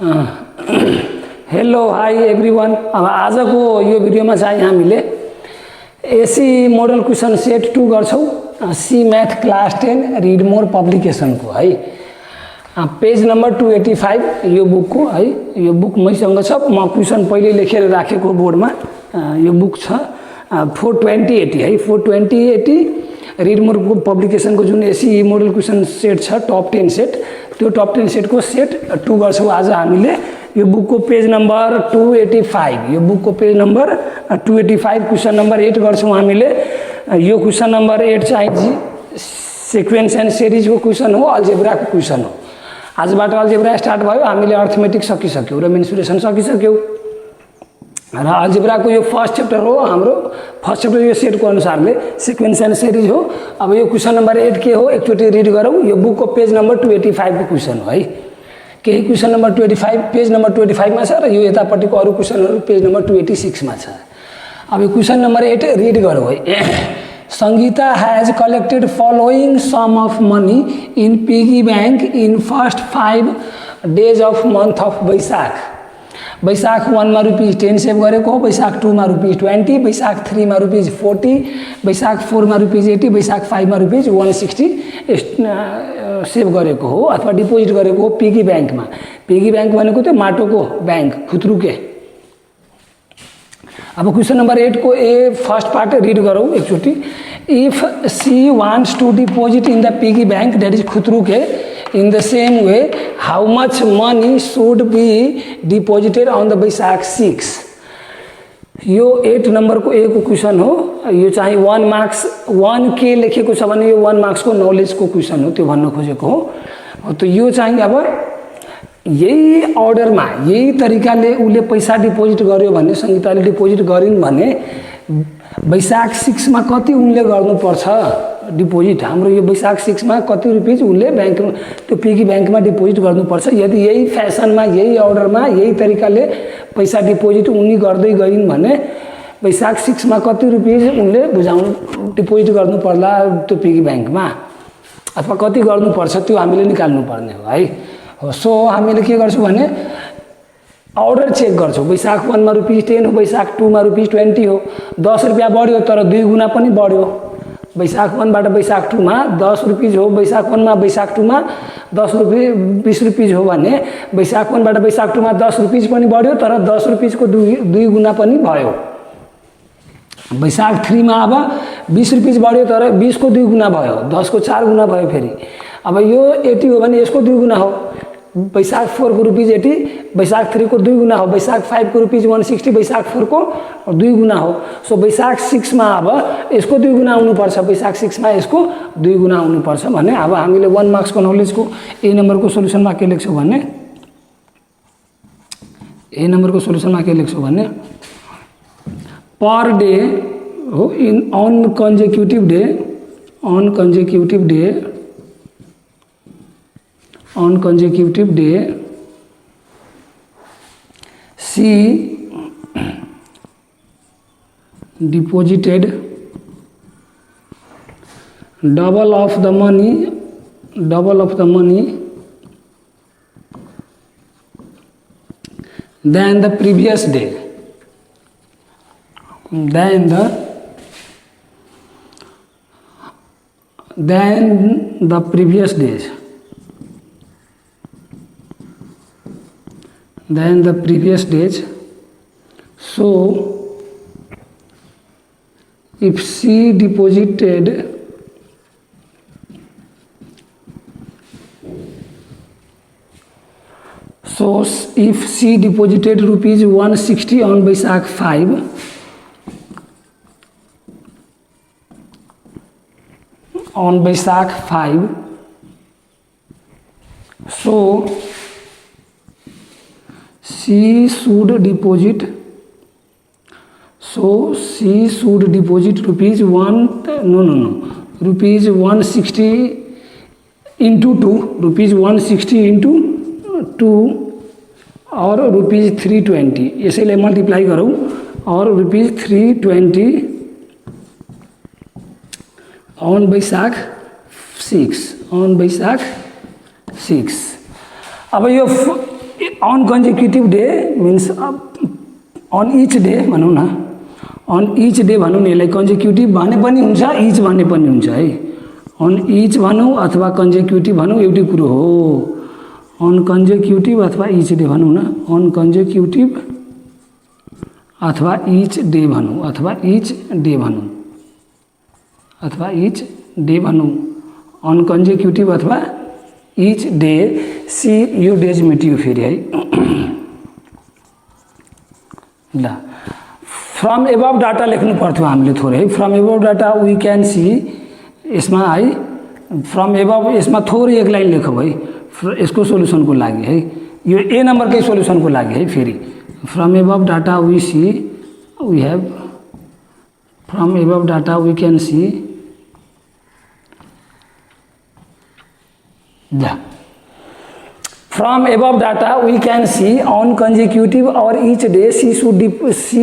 Hello hi everyone. अब आजको यो भिडियोमा चाहिँ हामीले एसी मोडल क्वेसन सेट 2 गर्छौं C math class 10 read more पब्लिकेसनको है। पेज नम्बर 285 यो बुकको है। यो बुक मैसँग छ, म क्वेसन पहिले लेखेर राखेको बोर्डमा। यो बुक छ 42080 है। 42080 रिड मोर पब्लिकेसनको जुन एसी मोडल क्वेसन सेट छ टप 10 सेट, त्यो टप 10 सेटको सेट 2 गर्छौं आज हामीले। यो बुकको पेज नम्बर 285, यो बुकको पेज नम्बर 285 क्वेसन नम्बर 8 गर्छौं हामीले। यो क्वेसन नम्बर 8 चाहिँ सिक्वेन्स एन्ड सिरिजको क्वेसन हो, अल्जेब्राको क्वेसन हो। आजबाट अल्जेब्रा स्टार्ट भयो, हामीले अर्थमेटिक सकिसक्यौं र मेन्सुरेसन सकिसक्यौं र अल्जेब्राको यो फर्स्ट च्याप्टर हो हाम्रो। फर्स्ट च्याप्टर यो सेटको अनुसारले सिक्वेन्स एन्ड सिरिज हो। अब यो क्वेसन नम्बर 8 के हो एकचोटि रिड गरौँ। यो बुकको पेज नम्बर 285 को क्वेसन हो है। केही क्वेसन नम्बर 25 पेज नम्बर 25 मा छ र यो यतापट्टिको अरु क्वेसनहरु पेज नम्बर 286 मा छ। अब यो क्वेसन नम्बर 8 रिड गरौँ है। Sangeeta has collected following sum of money in piggy bank in first 5 days of month of वैशाख। वैशाख 1 मा ₹10 सेभ गरेको हो, वैशाख 2 मा ₹20, वैशाख 3 मा ₹40, वैशाख 4 मा ₹80, वैशाख 5 मा ₹160 सेभ गरेको हो अथवा डिपोजिट गरेको हो पिगी बैंकमा। पिगी बैंक भनेको त्यो माटोको बैंक, खुत्रुके। अब क्वेसन नम्बर 8 को ए फर्स्ट पार्ट रिड गरौँ एकचोटि। If she wants to deposit in the piggy bank that is खुत्रुके in the same way how much money should be deposited on the वैशाख 6। यो 8 number को ए को क्वेसन हो। यो चाहिँ 1 मार्क्स 1 के लेखेको छ भने यो 1 मार्क्स को नलेज को क्वेसन हो, त्यो भन्न खोजेको हो। तो यो चाहिँ अब यही अर्डरमा यही तरिकाले उले पैसा डिपोजिट गर्यो भने, संगीताले डिपोजिट गरिन् भने वैशाख 6 मा कति उनले गर्नुपर्छ डिपोजिट। हाम्रो यो वैशाख 6 मा कति रुपैयाँ उनले बैंक त्यो पिगी बैंकमा डिपोजिट गर्नुपर्छ। यदि यही फ्यासनमा यही अर्डरमा यही तरिकाले पैसा डिपोजिट उनी गर्दै गइन् भने वैशाख 6 मा कति रुपैयाँ उनले बुझाउनु डिपोजिट गर्नु पर्ला त्यो पिगी बैंकमा अथवा कति गर्नुपर्छ त्यो हामीले निकाल्नु पर्ने हो है। सो हामीले के गर्छौं भने अर्डर चेक गर्छौं। वैशाख 1 मा ₹10 हो, वैशाख 2 मा ₹20 हो, 10 रुपैयाँ बढ्यो तर 2 गुना पनि बढ्यो। वैशाख 1 बाट वैशाख 2 मा 10 रुपैयाँ हो, वैशाख 1 मा वैशाख 2 मा 10 रुपैयाँ 20 रुपैयाँ हो भने वैशाख 1 बाट वैशाख 2 मा 10 रुपैयाँ पनि बढ्यो तर 10 रुपैयाँ को 2 गुना पनि भयो। वैशाख 3 मा अब 20 रुपैयाँ बढ्यो तर 20 को 2 गुना भयो, 10 को 4 गुना भयो फेरि। अब यो 80 हो भने यसको 2 गुना हो। वैशाख 4 को ₹80, वैशाख 3 को 2 गुना हो, वैशाख 5 को ₹160, वैशाख 4 को 2 गुना हो। सो वैशाख 6 मा अब यसको 2 गुना आउनु पर्छ, वैशाख 6 मा यसको 2 गुना आउनु पर्छ भने अब हामीले 1 मार्क्स को नलेज को ए नम्बर को सोलुसनमा के लेख्छौं भने ए नम्बर को सोलुसनमा के लेख्छौं भने पर डे हो in on consecutive day on consecutive day she deposited double of the money than the previous day than the previous days than the previous days. So if she deposited rupees 160 on Baishakh 5 on Baishakh 5, so she should deposit rupees 160 into 2, rupees 160 into 2 और rupees 320 यसैले multiply गरौँ और rupees 320 on वैशाख 6 अब यो on consecutive day means on each day भनौँ न, on each day भनौँ न, यसलाई कन्जिक्युटिभ भने पनि हुन्छ, इच भन्ने पनि हुन्छ है। अन इच भनौँ अथवा कन्जिक्युटिभ भनौँ एउटै कुरो हो। अन कन्जिक्युटिभ अथवा इच डे भनौँ न, अन कन्जिक्युटिभ अथवा इच डे भनौँ, अथवा इच डे भनौँ, अथवा इच डे भनौँ, अन कन्जिक्युटिभ अथवा इच डे। सी यो डेज मेटियो फेरि है। ल फ्रम एबभ डाटा लेख्नु पर्थ्यो हामीले थोरै है। From above data we can see, यसमा है फ्रम एबभ यसमा थोरै एक लाइन लेखौँ है यसको सोल्युसनको लागि है, यो ए नम्बरकै सोल्युसनको लागि है। फेरि from above data we see, we have, from above data we can see, from above data we can see on consecutive or each day she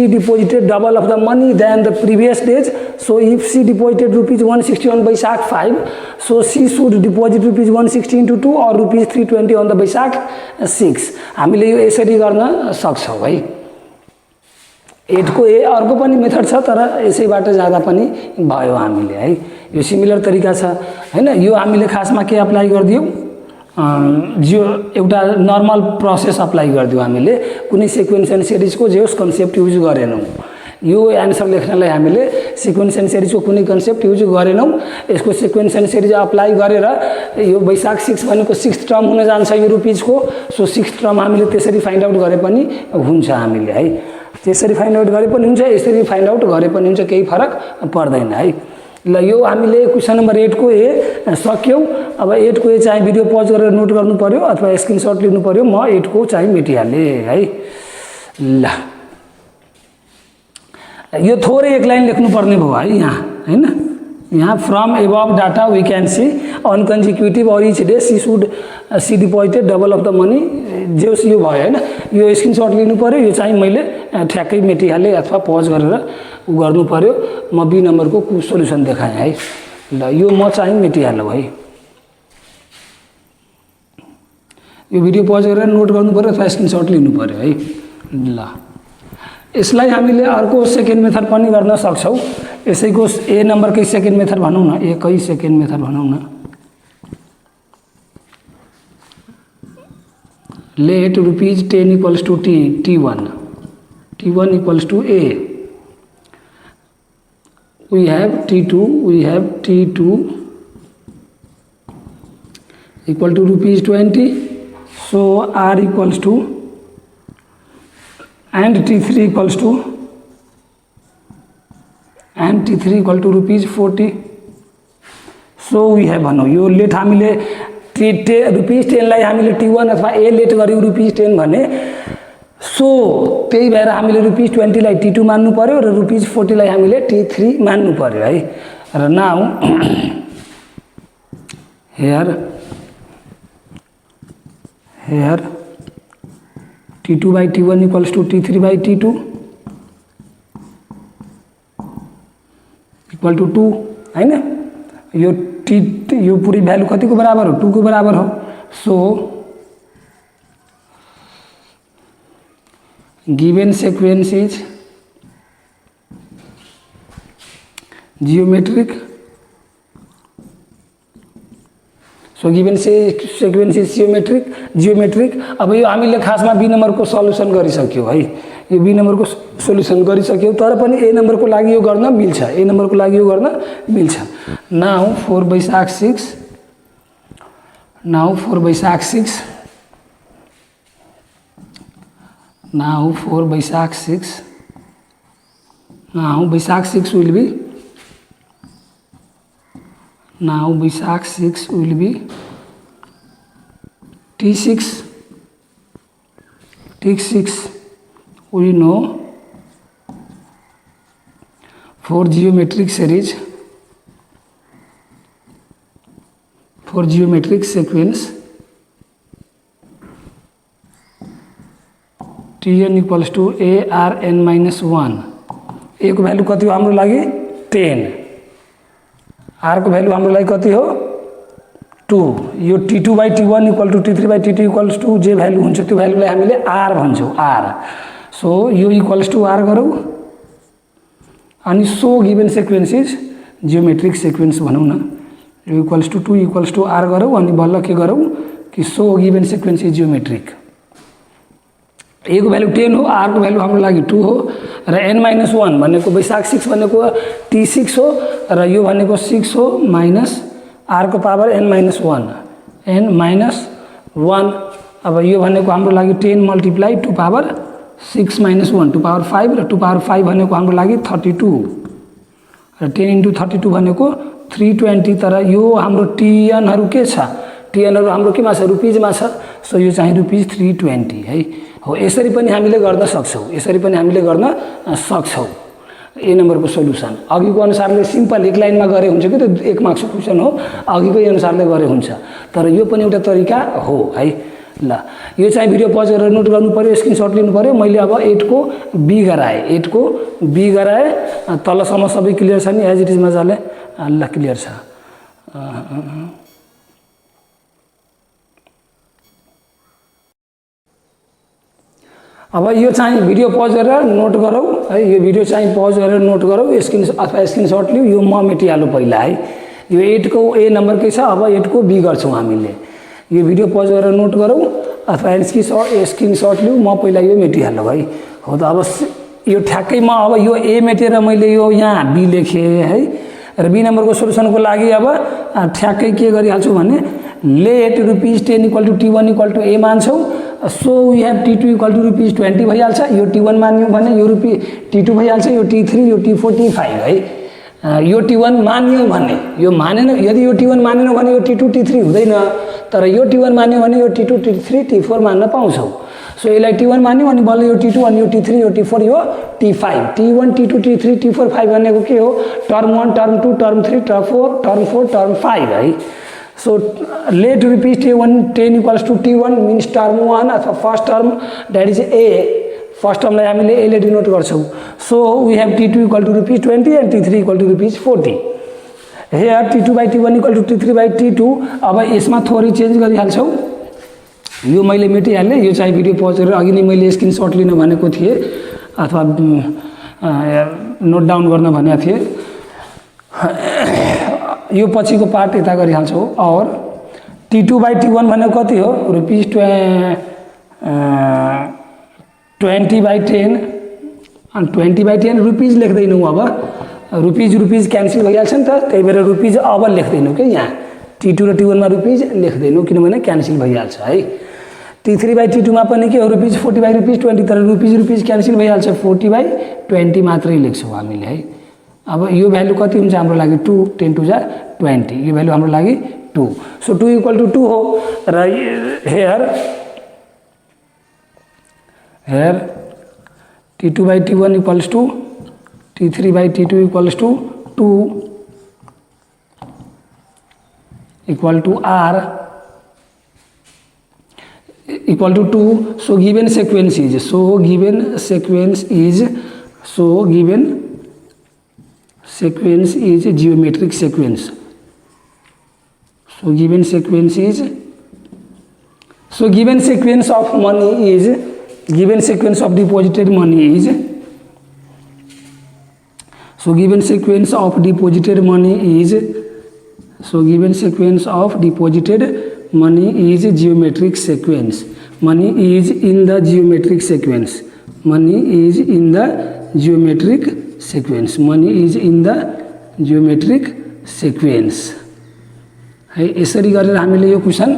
deposited double of the money than the previous days. So if she deposited rupees 160 on Baisakh 5, so she should deposit rupees 160 into 2 or rupees 320 on the Baisakh 6. हामीले यो यसरी गर्न सक्छौँ है। 8 को ए अर्को पनि method छ, तर यसैबाट जाँदा पनि भयो हामीले है। यो सिमिलर तरिका छ हैन। यो हामीले खासमा के अप्लाई गरिदियौँ, जो एउटा नर्मल प्रोसेस अप्लाई गरिदियो हामीले, कुनै सिक्वेन्स एन्ड सिरिजको जेस कन्सेप्ट युज गरेनौँ। यो एन्सर लेख्नलाई हामीले सिक्वेन्स एन्ड सिरिजको कुनै कन्सेप्ट युज गरेनौँ। यसको सिक्वेन्स एन्ड सिरिज अप्लाई गरेर यो वैशाख 6 भनेको 6th टर्म हुन जान्छ यो रुपिजको। सो 6th टर्म हामीले त्यसरी फाइन्ड आउट गरे पनि हुन्छ हामीले है। त्यसरी फाइन्ड आउट गरे पनि हुन्छ, यसरी फाइन्ड आउट गरे पनि हुन्छ, केही फरक पर्दैन है। ल यो हामीले क्वेसन नम्बर 8 को ए सक्यौँ। अब 8 को ए चाहिँ भिडियो पज गरेर नोट गर्नु पर्यो अथवा स्क्रिनसट लिनु पर्यो। म 8 को चाहिँ मेटिहालेँ है। ल यो थोरै एक लाइन लेख्नु पर्ने भयो है यहाँ हैन। यहाँ from above data we can see on consecutive or each day she deposited double of the money, जे यो भयो हैन। यो स्क्रिनसट लिनु पर्यो। यो चाहिँ मैले ठ्याक्कै मेटिहालेँ अथवा पज गरेर उ गर्नु पर्यो। म बी नम्बरको सोल्युसन देखाएँ है। ल यो म चाहिँ मेटिहालौँ है। यो भिडियो पज गरेर नोट गर्नु पर्यो अथवा स्क्रिनसट लिनु पर्यो है। ल यसलाई हामीले अर्को सेकेन्ड मेथड पनि गर्न सक्छौँ। यसैको ए नम्बरकै सेकेन्ड मेथड भनौँ न, एकै सेकेन्ड मेथड भनौँ न। Let rupees 10 equals to T1 equals to A, we have T2 equal to rupees 20. So R equals to, and T3 equals to, and T3 equal to rupees 40. So we have भनौँ यो late हामीले rupees 10 लाई हामीले T1 अथवा A late गर्यौँ rupees 10 भने, so त्यही भएर हामीले रुपिस 20 लाई T2 मान्नु पर्यो र रुपिस 40 लाई हामीले T3 मान्नु पर्यो है। र now here T2 by T1 equals to T3 by T2 equal to 2 हैन। यो पूरी भ्यालु कति को बराबर हो, 2 को बराबर हो। So given sequence is geometric, so given sequence is geometric। अब यो हामीले खासमा बी नम्बरको सल्युसन गरिसक्यौँ है। यो बी नम्बरको सोल्युसन गरिसक्यौँ, तर पनि ए नम्बरको लागि यो गर्न मिल्छ, ए नम्बरको लागि यो गर्न मिल्छ। Now 4 Baishakh 6, now 4 Baishakh 6 will be, now Baisakh 6 will be T6 we know for geometric series, for geometric sequence Tn equals to ARn minus 1। ए को भ्यालु कति हो हाम्रो लागि 10, आर को भ्यालु हाम्रो लागि कति हो 2 यो T2/T1 equal to T3/T2 equals to जे भ्यालु हुन्छ त्यो भ्यालुलाई हामीले R भन्छौँ R। सो यो इक्वल्स टु R गरौँ अनि so given sequence is geometric sequence भनौँ न। यो equals to 2 equals to R गरौँ अनि बल्ल के गरौँ कि so given sequence is geometric. A को भ्यालु 10 हो, R को भ्यालु हाम्रो लागि 2 हो र n-1 भनेको वैशाख 6 भनेको T6 हो र यो भनेको 6 हो माइनस R को पावर n-1 n-1। अब यो भनेको हाम्रो लागि 10 मल्टिप्लाई 2 पावर 6 - 1 2 पावर 5 र 2 पावर 5 भनेको हाम्रो लागि 32 र 10 इन्टु 32 भनेको 320। तर यो हाम्रो टिएनहरू के छ, टिएनहरू हाम्रो केमा छ, रुपिजमा छ। सो यो चाहिँ रुपिज 320 है हो। यसरी पनि हामीले गर्न सक्छौँ, यसरी पनि हामीले गर्न सक्छौँ। ए नम्बरको सोल्युसन अघिको अनुसारले सिम्पल एक लाइनमा गरे हुन्छ कि त्यो 1 मार्क्सको क्वेसन हो, अघिकै अनुसारले गरे हुन्छ। तर यो पनि एउटा तरिका हो है। ल यो चाहिँ भिडियो पज गरेर नोट गर्नु पर्यो, स्क्रिनसट लिनु पर्यो। मैले अब 8 को बी गराएँ, 8 को बी गराएँ। तलसम्म सबै क्लियर छ नि, एज इट इज मजाले। ल क्लियर छ। अब यो चाहिँ भिडियो पज गरेर नोट गरौँ है। यो भिडियो चाहिँ पज गरेर नोट गरौँ, अथवा स्क्रिनसट लिऊ। यो म मेटिहालौँ पहिला है। यो 8 को ए नम्बरकै छ, अब 8 को बी गर्छौँ हामीले। यो भिडियो पज गरेर नोट गरौँ अथवा स्क्रिनसट लिऊ। म पहिला यो मेटिहालौँ है। हो त अब यो ठ्याक्कै म अब यो ए मेटेर मैले यो यहाँ बी लेखेँ है। र बी नम्बरको सोल्युसनको लागि अब ठ्याक्कै के गरिहाल्छु भने let rupees 10 equal to T1 equal to A मान्छौँ। So we have T2 equal to rupees 20 भइहाल्छ। यो T1 मान्यौँ भने यो T2 भइहाल्छ, यो T3, यो T4, T5 है। यो T1 मान्यौँ भने, यो मानेन, यदि यो T1 मानेन भने यो T2, T3 हुँदैन। तर यो T1 मान्यौँ भने यो T2, T3, T4 मान्न पाउँछौँ। सो यसलाई T1 मान्यौँ अनि बल्ल यो T2 अनि यो T3, यो T4, यो T5। T1, T2, T3, T4, 5 भनेको के हो, term 1, term 2, term 3, term 4, term 5 है। So let rupees 10 equals to T1 means term 1 अथवा first term that is A. First टर्मलाई हामीले एले डिनोट गर्छौँ। So we have T2 equal to rupees 20 and T3 equal to rupees 40। Here T2/T1 equal to T3/T2। अब यसमा थोरै change गरिहाल्छौँ। यो मैले मेटिहालेँ। यो चाहिँ भिडियो पज गरेर अघि नै मैले स्क्रिनसट लिन भनेको थिएँ अथवा नोट डाउन गर्न भनेको थिएँ। यो पछिको पार्ट यता गरिहाल्छौँ। और T2/T1 भनेको कति हो, रुपिज 20/10 अनि 20/10 रुपिज लेख्दैनौँ। अब रुपिज क्यान्सल भइहाल्छ नि त, त्यही भएर रुपिज अब लेख्दैनौँ क्या। यहाँ T2 र T1 मा रुपिज लेख्दैनौँ किनभने क्यान्सल भइहाल्छ है। T3/T2 मा पनि के हो, रुपिज 40/20 तर रुपिज क्यान्सल भइहाल्छ, 40/20 मात्रै लेख्छौँ हामीले है। अब यो भ्यालु कति हुन्छ हाम्रो लागि 2, 10 टु जा 20। यो भ्यालु हाम्रो लागि 2। सो 2 इक्वल टु 2 हो। र here T2/T1 equals to T3/T2 equals to 2 equal to R equal to 2। So given sequence is geometric sequence. So given sequence of money is, given sequence of deposited money is, so given sequence of deposited money is, so given sequence of deposited money is geometric sequence. Money is in the geometric sequence. Money is in the geometric sequence. Money is in the geometric sequence है। यसरी गरेर हामीले यो question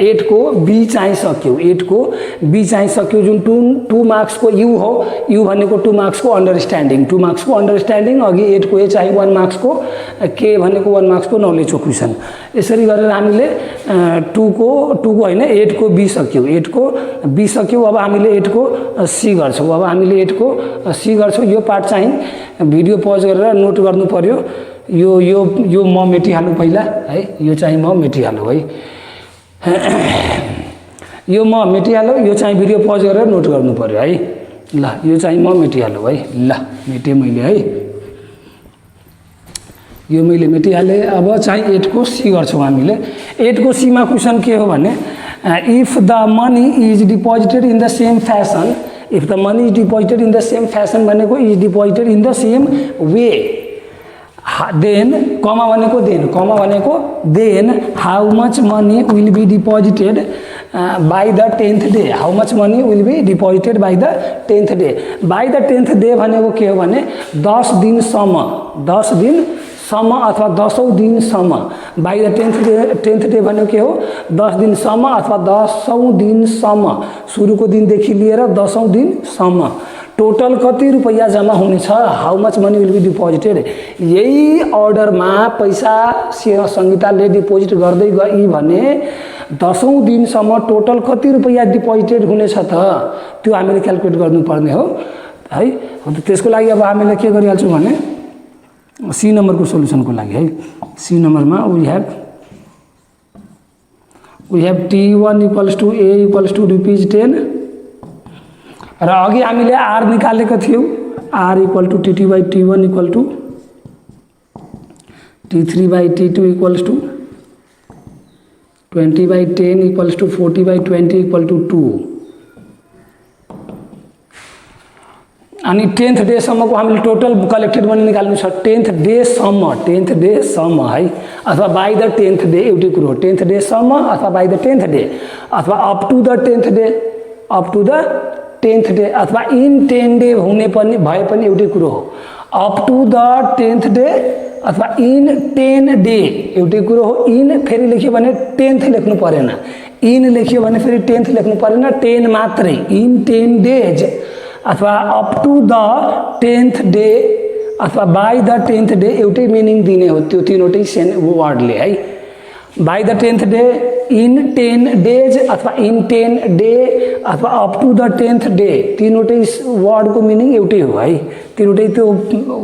8 को be चाहिँ सक्यौँ। 8 को be चाहिँ सक्यौँ, जुन 2 मार्क्स को यू हो। यू भनेको 2 मार्क्स को अन्डरस्ट्यान्डिङ, 2 मार्क्स को अन्डरस्ट्यान्डिङ। अघि 8 को ए चाहिँ 1 मार्क्स को, के भनेको 1 मार्क्स को नलेजको क्वेसन। यसरी गरेर हामीले 2 को होइन 8 को बी सक्यौँ। 8 को बी सक्यौँ। अब हामीले 8 को सी गर्छौँ। अब हामीले 8 को सी गर्छौँ। यो पार्ट चाहिँ भिडियो पज गरेर नोट गर्नु पर्यो। यो म मेटिहालौँ पहिला है। यो चाहिँ म मेटिहालौँ है। यो म मेटिहालौँ। यो चाहिँ भिडियो पज गरेर नोट गर्नु पर्यो है। ल यो चाहिँ म मेटिहालौँ है। ल मेटेँ मैले है। यो मैले मेटिहालेँ। अब चाहिँ 8 को सी गर्छौँ हामीले। 8 को सी मा क्वेसन के हो भने if the money is deposited in the same fashion, if the money is deposited in the same fashion भनेको is deposited in the same way, then comma भनेको then how much money will be deposited by the 10th day, how much money will be deposited by the 10th day. By the 10th day भनेको के हो भने 10 दिनसम्म अथवा 10औं दिनसम्म। By the 10th day भनेको के हो 10 दिनसम्म अथवा 10औं दिनसम्म, सुरुको दिनदेखि लिएर 10औं दिनसम्म टोटल कति रुपैयाँ जम्मा हुनेछ, how much money will be deposited. यही अर्डरमा पैसा संहिताले डिपोजिट गर्दै गई भने 10औं दिनसम्म टोटल कति रुपैयाँ डिपोजिटेड हुनेछ त त्यो हामीले क्याल्कुलेट गर्नुपर्ने हो है। त्यसको लागि अब हामीले के गरिहाल्छौँ भने सी नम्बरको सोल्युसनको लागि है, सी नम्बरमा we have T1 equals to A equals to ₹10 र अघि हामीले R निकालेको थियौँ, R equal to T2 by T1 equal to T3 by T2 equals to 20 by 10 equals to 40 by 20 equal to 2 अनि 10th डेसम्मको हामीले टोटल कलेक्टेड मनी निकाल्नु छ। 10th डेसम्म है, अथवा बाई द 10th डे एउटै कुरो हो। 10th डेसम्म अथवा बाई द 10th डे अथवा up to the 10th day अथवा इन 10 डे हुने पनि भए पनि एउटै कुरो हो। Up to the 10th day अथवा इन 10 डे एउटै कुरो हो। इन फेरि लेख्यो भने 10th लेख्नु परेन, इन लेख्यो भने फेरि 10th लेख्नु परेन, 10 मात्रै। इन 10 डेज अथवा up to the 10th day अथवा बाई द 10th डे एउटै मिनिङ दिने हो त्यो तीनवटै वर्डले है। By the 10th day, in 10 days अथवा इन 10 डे अथवा up to the 10th day, तीनवटै वर्डको मिनिङ एउटै हो है। तीनवटै त्यो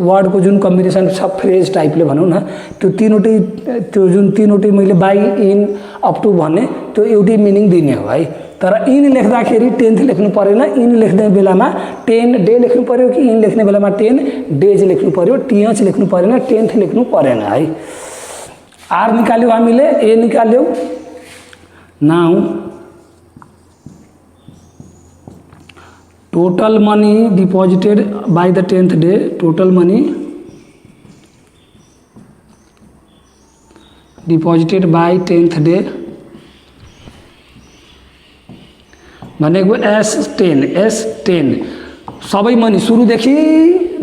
वर्डको जुन कम्बिनेसन छ फ्रेज टाइपले भनौँ न, त्यो जुन तीनवटै मैले बाई इन अप टू भने त्यो एउटै मिनिङ दिने हो है। तर इन लेख्दाखेरि 10th लेख्नु परेन, इन लेख्ने बेलामा 10 डे लेख्नु पर्यो कि इन लेख्ने बेलामा 10 डेज लेख्नु पर्यो, टीएच लेख्नु परेन, 10th लेख्नु परेन है। आर निकाल्यौँ हामीले, ए निकाल्यौँ। Now total money deposited by the 10th day, total money deposited by 10th day भनेको S10 सबै मनी सुरुदेखि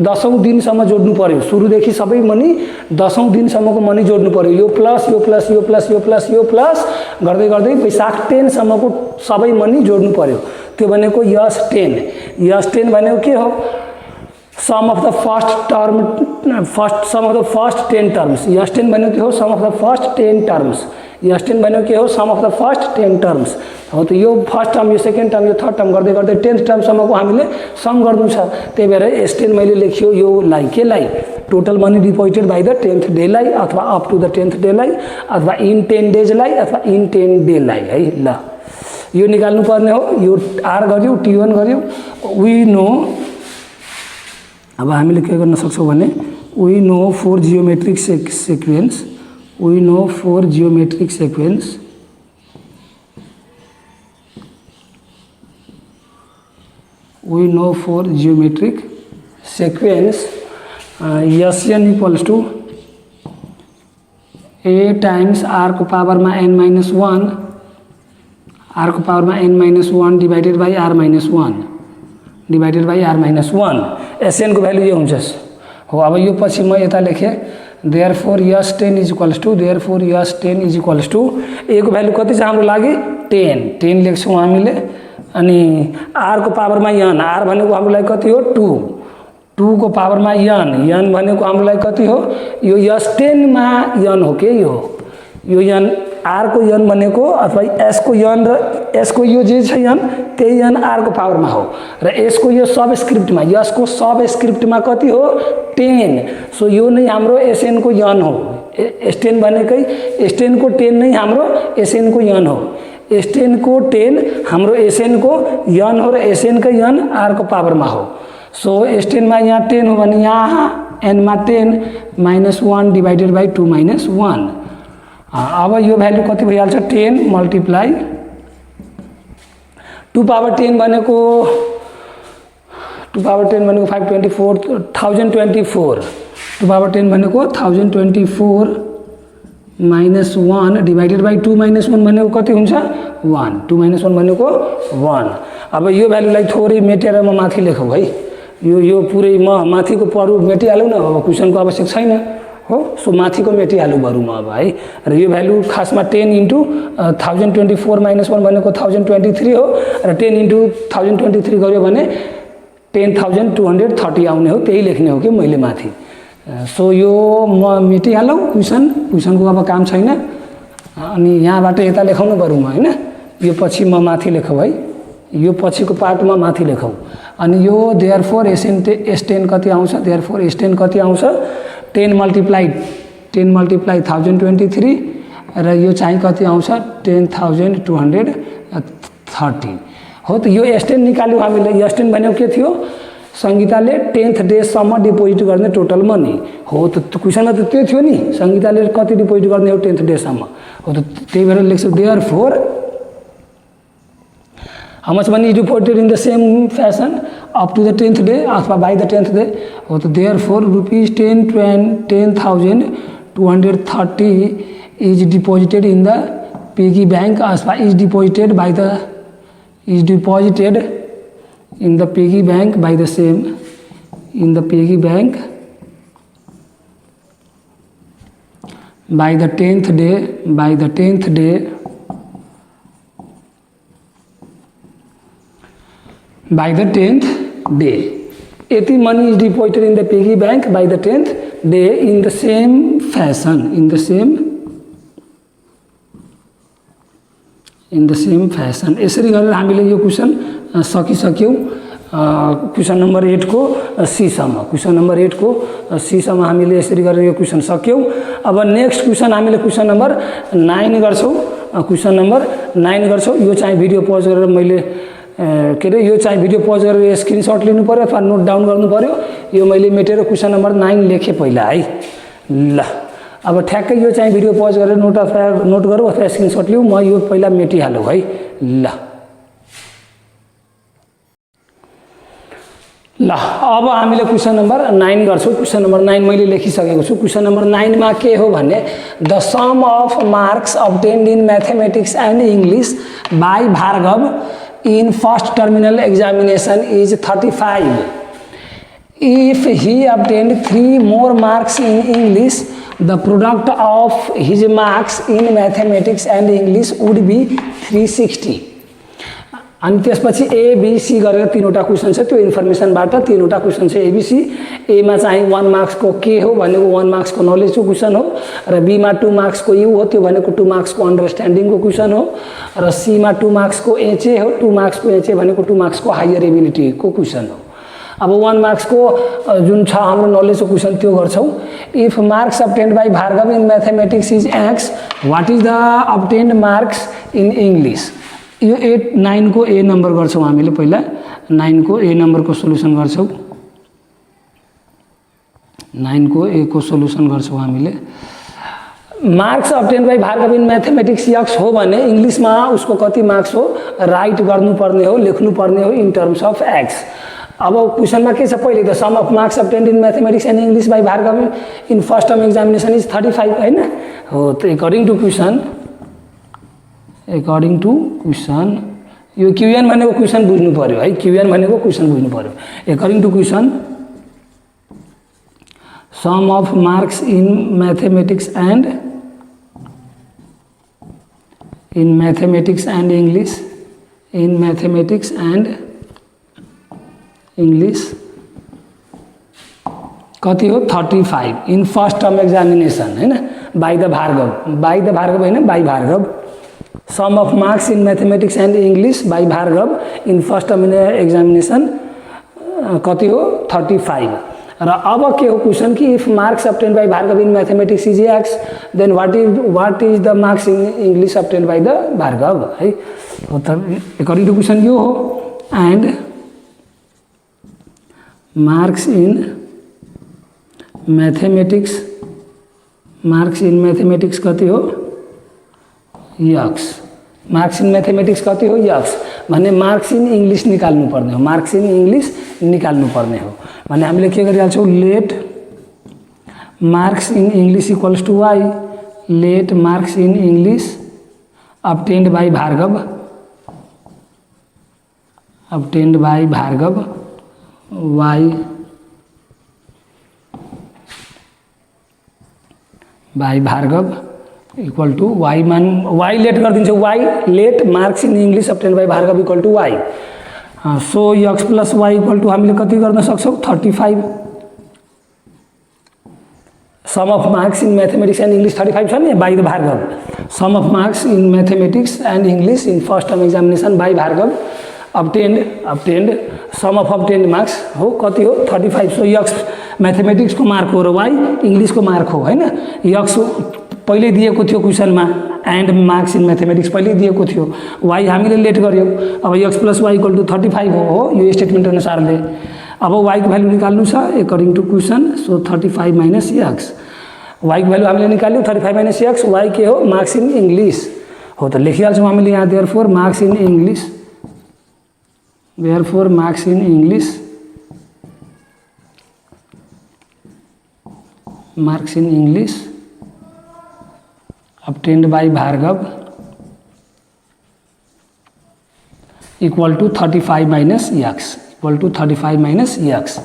10औं दिनसम्म जोड्नु पर्यो। सुरुदेखि सबै मनी 10औं दिनसम्मको मनी जोड्नु पर्यो। यो प्लस यो प्लस यो प्लस यो प्लस यो प्लस गर्दै गर्दै वैशाख 10 सम्मको सबै मनी जोड्नु पर्यो। त्यो भनेको S10 भनेको के हो, sum of the first 10 terms. S10 भनेको के हो, sum of the first 10 terms. S10 भनेको के हो, sum of the first 10 terms हो। त यो फर्स्ट टर्म, यो सेकेन्ड टर्म, यो थर्ड टर्म गर्दै गर्दै 10th टर्मसम्मको हामीले सम गर्नु छ। त्यही भएर S10 मैले लेख्यो यो लाई के लाई, total money deposited by the 10th day लाई अथवा up to the 10th day लाई अथवा इन 10 डेज लाई अथवा इन 10 डे लाई है। ल यो निकाल्नु पर्ने हो। यो आर गर्यौँ, T1 गर्यौँ। वी नो, अब हामीले के गर्न सक्छौँ भने we know for geometric sequence, we know for geometric sequence Sn equals to a times r को पावर में n minus 1, r को पावर में n minus 1 divided by r minus 1 Sn को भ्यालु यो हुन्छ हो। अब यो पछि म यता लेखेँ therefore S10 is equals to a को भ्यालु कति छ हाम्रो लागि 10 लेख्छौँ हामीले। अनि r को पावरमा n, r भनेको हाम्रो लागि कति हो 2 को पावरमा n भनेको हाम्रो लागि कति हो, यो S10 मा n हो के यो n, r को n भनेको अथवा s को n र s को यो जे छ n त्यही n r को पावरमा हो र s को यो सबस्क्रिप्टमा, s को सबस्क्रिप्टमा कति हो 10। सो यो नै हाम्रो Sn को n हो। S10 भनेकै S10 को 10 नै हाम्रो Sn को n हो। S10 को 10 हाम्रो Sn को n हो र Sn का n r को पावरमा हो। सो S10 मा यहाँ 10 हो भने यहाँ एनमा 10 -1 डिवाइडेड बाई 2 - 1। अब यो भ्यालु कति भइहाल्छ 10 मल्टिप्लाई 2 पावर 10 भनेको 524 1024 2 पावर 10 भनेको 1024 -1 डिवाइडेड बाई 2 - 1 भनेको कति हुन्छ 1। 2 - 1 भनेको 1। अब यो भ्यालुलाई थोरै मेटेर म माथि लेखौँ है, यो पुरै म माथिको पढु मेटिहालौँ न, अब क्वेसनको आवश्यक छैन हो, सो माथिको मेटिहालौँ बरु म अब है। र यो भ्यालु खासमा 10 × 1024 - 1 भनेको 1023 हो, र 10 × 1023 गर्यो भने 10,230 आउने हो, त्यही लेख्ने हो कि मैले माथि। सो यो म मेटिहालौँ क्वेसनको अब काम छैन। अनि यहाँबाट यता लेखाउनु बरु म हैन, यो पछि म माथि लेखौँ है, यो पछिको पार्टमा माथि लेखौँ। अनि यो देयरफोर S10 कति आउँछ, देयरफोर S10 कति आउँछ 10 मल्टिप्लाई 1023 र यो चाहिँ कति आउँछ 10,230 हो। त यो S10 निकाल्यो हामीले। S10 भनेको के थियो, सङ्गीताले 10th डेसम्म डिपोजिट गर्ने टोटल मनी हो। त क्वेसनमा त त्यो थियो नि, सङ्गीताले कति डिपोजिट गर्ने हो 10th डेसम्म हो। त त्यही भएर लेख्छु therefore how much money is deposited in the same fashion up to the 10th day अथवा बाई द 10th डे हो। त therefore ₹10,230 is deposited in the piggy bank अथवा is deposited in the piggy bank by the same in the piggy bank by the 10th day यति money is deposited in the piggy bank by the 10th day in the same fashion यसरी गरेर हामीले यो question सकिसक्यौँ। Question number 8 को C सम्म हामीले यसरी गरेर यो क्वेसन सक्यौँ। अब नेक्स्ट क्वेसन हामीले क्वेसन नम्बर 9 गर्छौँ। यो चाहिँ भिडियो पज गरेर मैले के अरे यो चाहिँ भिडियो पज गरेर स्क्रिनसट लिनु पर्यो अथवा नोट डाउन गर्नु पर्यो। यो मैले मेटेर क्वेसन नम्बर 9 लेखेँ पहिला है। ल अब ठ्याक्कै यो चाहिँ भिडियो पज गरेर नोट गरौँ अथवा स्क्रिनसट लिऊ, म यो पहिला मेटिहालौँ है। ल अब हामीले क्वेसन नम्बर 9 गर्छौँ। क्वेसन नम्बर 9 मैले लेखिसकेको छु। क्वेसन नम्बर 9 मा के हो भने the sum of marks obtained in mathematics and English by Bhargav in first terminal examination is 35। If he obtained 3 more marks in English the product of his marks in mathematics and English would be 360। अनि त्यसपछि ABC गरेर तीनवटा question छ, त्यो इन्फर्मेसनबाट तीनवटा question छ ABC. एमा चाहिँ 1 मार्क्सको के हो भनेको 1 मार्क्सको नलेजको क्वेसन हो, र बीमा 2 मार्क्सको यु हो, त्यो भनेको 2 मार्क्सको अन्डरस्ट्यान्डिङको क्वेसन हो, र सीमा 2 मार्क्सको एचए हो, 2 मार्क्सको एचए भनेको 2 मार्क्सको हायर एबिलिटीको क्वेसन हो। अब 1 मार्क्सको जुन छ हाम्रो नलेजको क्वेसन त्यो गर्छौँ। If marks obtained by Bhargav in mathematics is x, what is the obtained marks in English. यो 9 को ए नम्बर गर्छौँ हामीले पहिला। 9 को ए नम्बरको सोल्युसन गर्छौँ। 9 को ए को सोल्युसन गर्छौँ हामीले। Marks obtained by Bhargav in mathematics x हो भने इङ्ग्लिसमा उसको कति मार्क्स हो राइट गर्नुपर्ने हो, लेख्नुपर्ने हो इन टर्म्स अफ एक्स। अब क्वेसनमा के छ पहिले त sum of marks obtained in mathematics and English by Bhargav in first term examination is 35 हैन हो। त एकर्डिङ टु क्वेसन यो क्युएन भनेको क्वेसन बुझ्नु पर्यो है। क्युएन भनेको क्वेसन बुझ्नु पर्यो। According to question sum of marks in mathematics and English कति हो 35 इन फर्स्ट टर्म एक्जामिनेसन हैन बाई द भार्गव हैन by Bhargav. Sum of marks in mathematics and English by Bhargav in first term examination कति हो 35। र अब के हो क्वेसन कि if marks obtained by Bhargav in mathematics is x then what is the marks in English obtained by the Bhargava है। According to question यो हो। And marks in mathematics marks in mathematics कति हो यक्स मार्क्स इन मैथमेटिक्स कति हो x भने marks in English निकाल्नु पर्ने हो मार्क्स इन इंग्लिश निकाल्नु पर्ने हो भने हामीले के गरिहाल्छौँ let marks in English equals to y let marks in English obtained by Bhargav obtained by Bhargav y by Bhargav equal to y मान y लेट गरिदिन्छौँ y let marks in English obtained by Bhargav equal to y so x plus y equal to हामीले कति गर्न सक्छौँ 35 sum of marks in mathematics and English 35 छ नि by the Bhargav sum of marks in mathematics and English in first term examination by Bhargav obtained sum of obtained marks हो कति हो 35 so x mathematics को मार्क हो र वाई इंग्लिश को mark हो हैन यक्स पहिले दिएको थियो क्वेशनमा एंड मार्क्स इन मैथमेटिक्स पहिले दिएको थियो वाई हामीले लेट गर्यौं अब x plus y equal to 35 हो यो स्टेटमेन्ट अनुसारले अब y को भ्यालु निकाल्नु छ according to question so 35 minus x y को भ्यालु हामीले निकाल्यौं 35 माइनस x y के हो मार्क्स इन इंग्लिश हो त लेखिहाल्छौं हामीले यहाँ therefore marks in English therefore marks in English obtained by Bhargav equal to 35 minus x equal to 35 minus x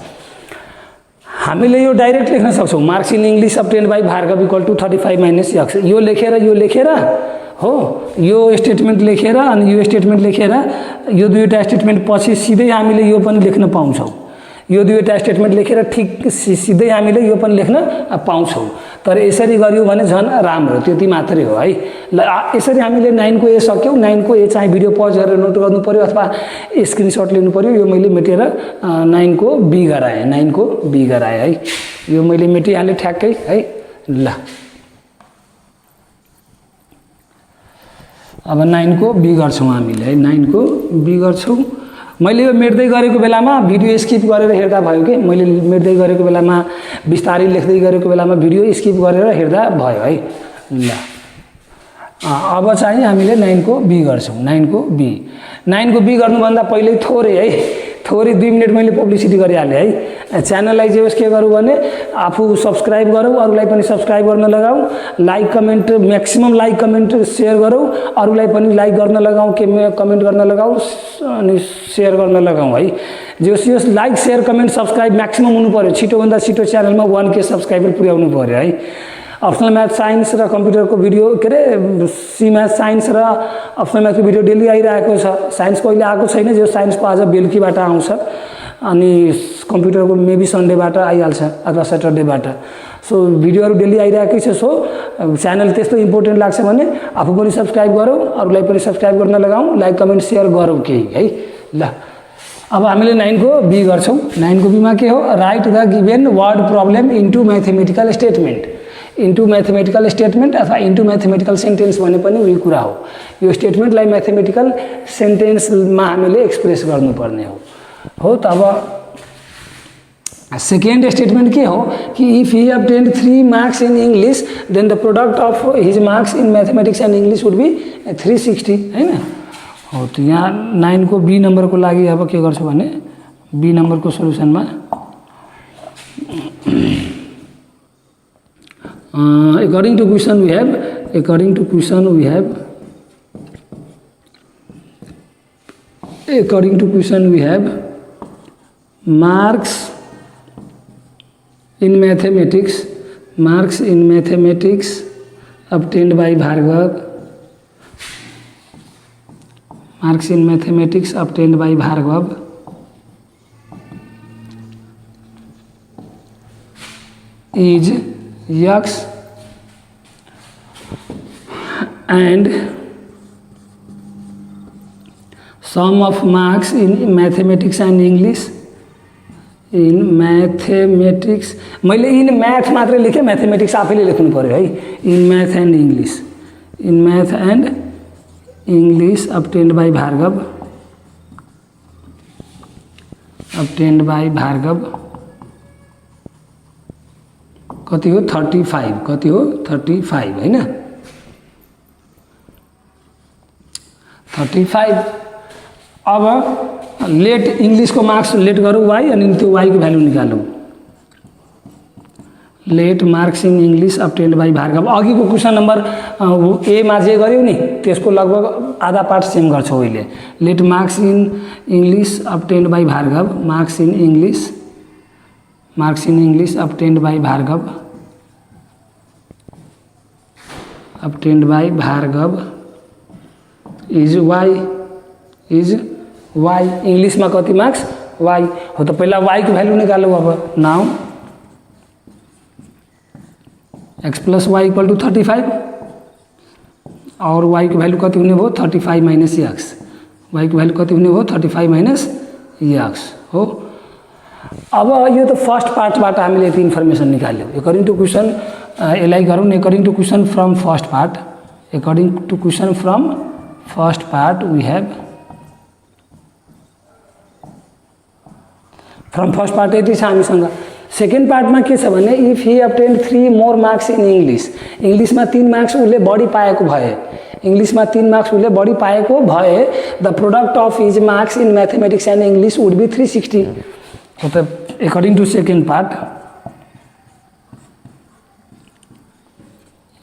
हामीले यो डाइरेक्ट लेख्न सक्छौं marks in English obtained by Bhargav equal to 35 minus x यो लेखेर हो यो स्टेटमेन्ट लेखेर अनि यो स्टेटमेन्ट लेखेर यो दुईटा स्टेटमेन्ट पछि सिधै हामीले यो पनि लेख्न पाउँछौं यो दुईटा स्टेटमेन्ट लेखेर ठीक सिधै हामीले यो पनि लेख्न पाउँछौं तर यसरी गरियो भने झन् राम्रो त्यति मात्रै हो है ल यसरी हामीले 9 को ए सक्यौ 9 को ए चाहिँ भिडियो पज गरेर नोट गर्नु पर्यो अथवा स्क्रिनशट लिनु पर्यो यो मैले मेटेर 9 को बी गराए 9 को बी गराए है यो मैले मेटिहाले ठ्याक्कै है ल अब 9 को बी गर्छौं हामीले है 9 को बी गर्छौं मैले यो मेट्दै गरेको बेलामा भिडियो स्किप गरेर हेर्दा भयो के मैले मेट्दै गरेको बेलामा विस्तारै लेख्दै गरेको बेलामा भिडियो स्किप गरेर हेर्दा भयो है ल अब चाहिँ हामीले 9 को बी गर्छौं 9 को बी गर्नु भन्दा पहिले थोरै 2 मिनेट मैले पब्लिसिटी गरिहाले है च्यानललाई जे होस् के गरौँ भने आफू सब्स्क्राइब गरौँ अरूलाई पनि सब्स्क्राइब गर्न लगाऊ like comment maximum like comment share गरौँ अरूलाई पनि लाइक गर्न लगाऊ के कमेन्ट गर्न लगाऊ अनि शेयर गर्न लगाऊ है जे होस् यो like share comment subscribe maximum हुनु पर्यो छिटो भन्दा छिटो च्यानलमा 1K सब्स्क्राइबर पुर्याउनु पर्यो है अप्सनल म्याथ साइन्स र कम्प्युटरको भिडियो के रे सी म्याथ साइन्स र अप्सनल म्याथको भिडियो डेली आइरहेको छ साइन्स कहिले आएको छैन जो साइन्सको आज बेलुकीबाट आउँछ अनि कम्प्युटरको मेबी सन्डेबाट आइहाल्छ अथवा सैटरडेबाट सो भिडियोहरु डेली आइरहेकै छ सो च्यानल त्यस्तो इम्पोर्टेन्ट लाग्छ भने आफू पनि सब्स्क्राइब गरौँ अरूलाई पनि सब्स्क्राइब गर्न लगाऊ लाइक कमेन्ट शेयर गरौँ केही है ल अब हामीले 9 को बी गर्छौं 9 को बी मा के हो right the given word problem into mathematical statement into mathematical statement अथवा इन्टु मैथमेटिकल सेन्टेन्स भने पनि उही कुरा हो यो स्टेटमेन्टलाई मैथमेटिकल सेन्टेन्समा हामीले एक्सप्रेस गर्नुपर्ने हो त अब सेकेन्ड स्टेटमेन्ट के हो कि if he obtained 3 marks in English then the product of his marks in mathematics and English would be 360 हैन हो त यहाँ 9 को बी नम्बरको लागि अब के गर्छु भने बी नम्बरको सोलुसनमा according to question we have marks in mathematics obtained by Bhargav is x and sum of marks in mathematics and English in mathematics मैले इन मैथ मात्र लेखे मैथमेटिक्स आफैले लेख्नु पर्यो है in math and English obtained by Bhargav कति हो 35, कति हो 35 हैन 35। अब लेट इंग्लिश को मार्क्स लेट करो y अनि त्यो y को भ्यालु निकालौ। Let marks in English obtained by Bhargav. अघिको क्वेसन नम्बर ए मा जे गर्यौ नि त्यसको लगभग आधा पार्ट सेम गर्छौ अहिले। Let marks in English obtained by Bhargav, marks in English obtained by Bhargav, obtained by Bhargav is y English में कति मार्क्स y हो तो पहिला y को भ्यालु निकालौ। अब now x plus y equal to 35 और y को भ्यालु कति हुने भयो 35 माइनस x, y को भ्यालु कति हुने भयो 35 माइनस x हो। अब यो त फर्स्ट पार्टबाट हामीले यति इन्फर्मेसन निकाल्यौ। एकर्डिङ टु क्वेसन यसलाई गरौँ। According to question from first part, according to question from first part we have from first part यति छ हामीसँग। सेकेन्ड पार्टमा के छ भने if he obtained 3 more marks in English, इंग्लिशमा 3 मार्क्स उसले बढी पाएको भए, इंग्लिशमा 3 मार्क्स उसले बढी पाएको भए the product of his marks in mathematics and English would be 360 हो। त according to second part,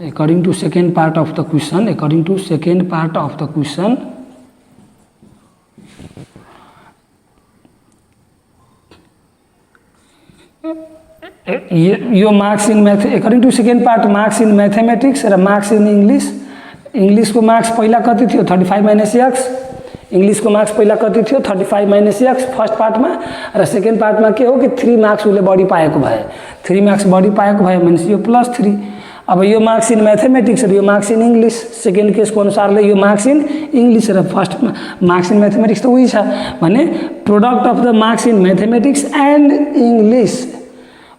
according to second part of the question, according to second part of the question, यो marks in math, according to second part marks in mathematics र marks in English, English को marks पहिला कति थियो 35 minus x, English को marks पहिला कति थियो 35 माइनस एक्स फर्स्ट पार्टमा र सेकेन्ड पार्टमा के हो कि 3 मार्क्स उसले बढी पाएको भए, 3 मार्क्स बढी पाएको भए भनेपछि यो प्लस 3। अब यो मार्क्स इन मैथमेटिक्स र यो मार्क्स इन इंग्लिश, सेकेन्ड केसको अनुसारले यो मार्क्स इन इंग्लिश र फर्स्ट मार्क्स इन मैथमेटिक्स त उही छ भने product of the marks in mathematics and English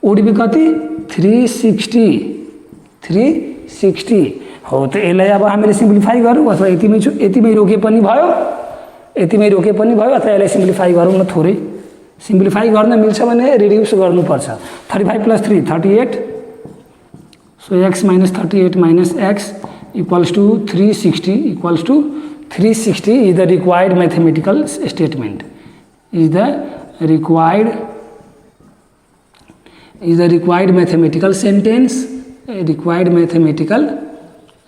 would be कति 360 हो। त यसलाई अब हामीले सिम्प्लिफाई गरौँ अथवा यतिमै रोके पनि भयो, यतिमै रोके पनि भयो, अथवा यसलाई सिम्प्लिफाई गरौँ न थोरै। सिम्प्लिफाई गर्न मिल्छ भने रिड्युस गर्नुपर्छ। 35 plus 3 38, so x minus 38 minus x equals to 360, equals to 360 is the required mathematical statement, is the required mathematical sentence, required mathematical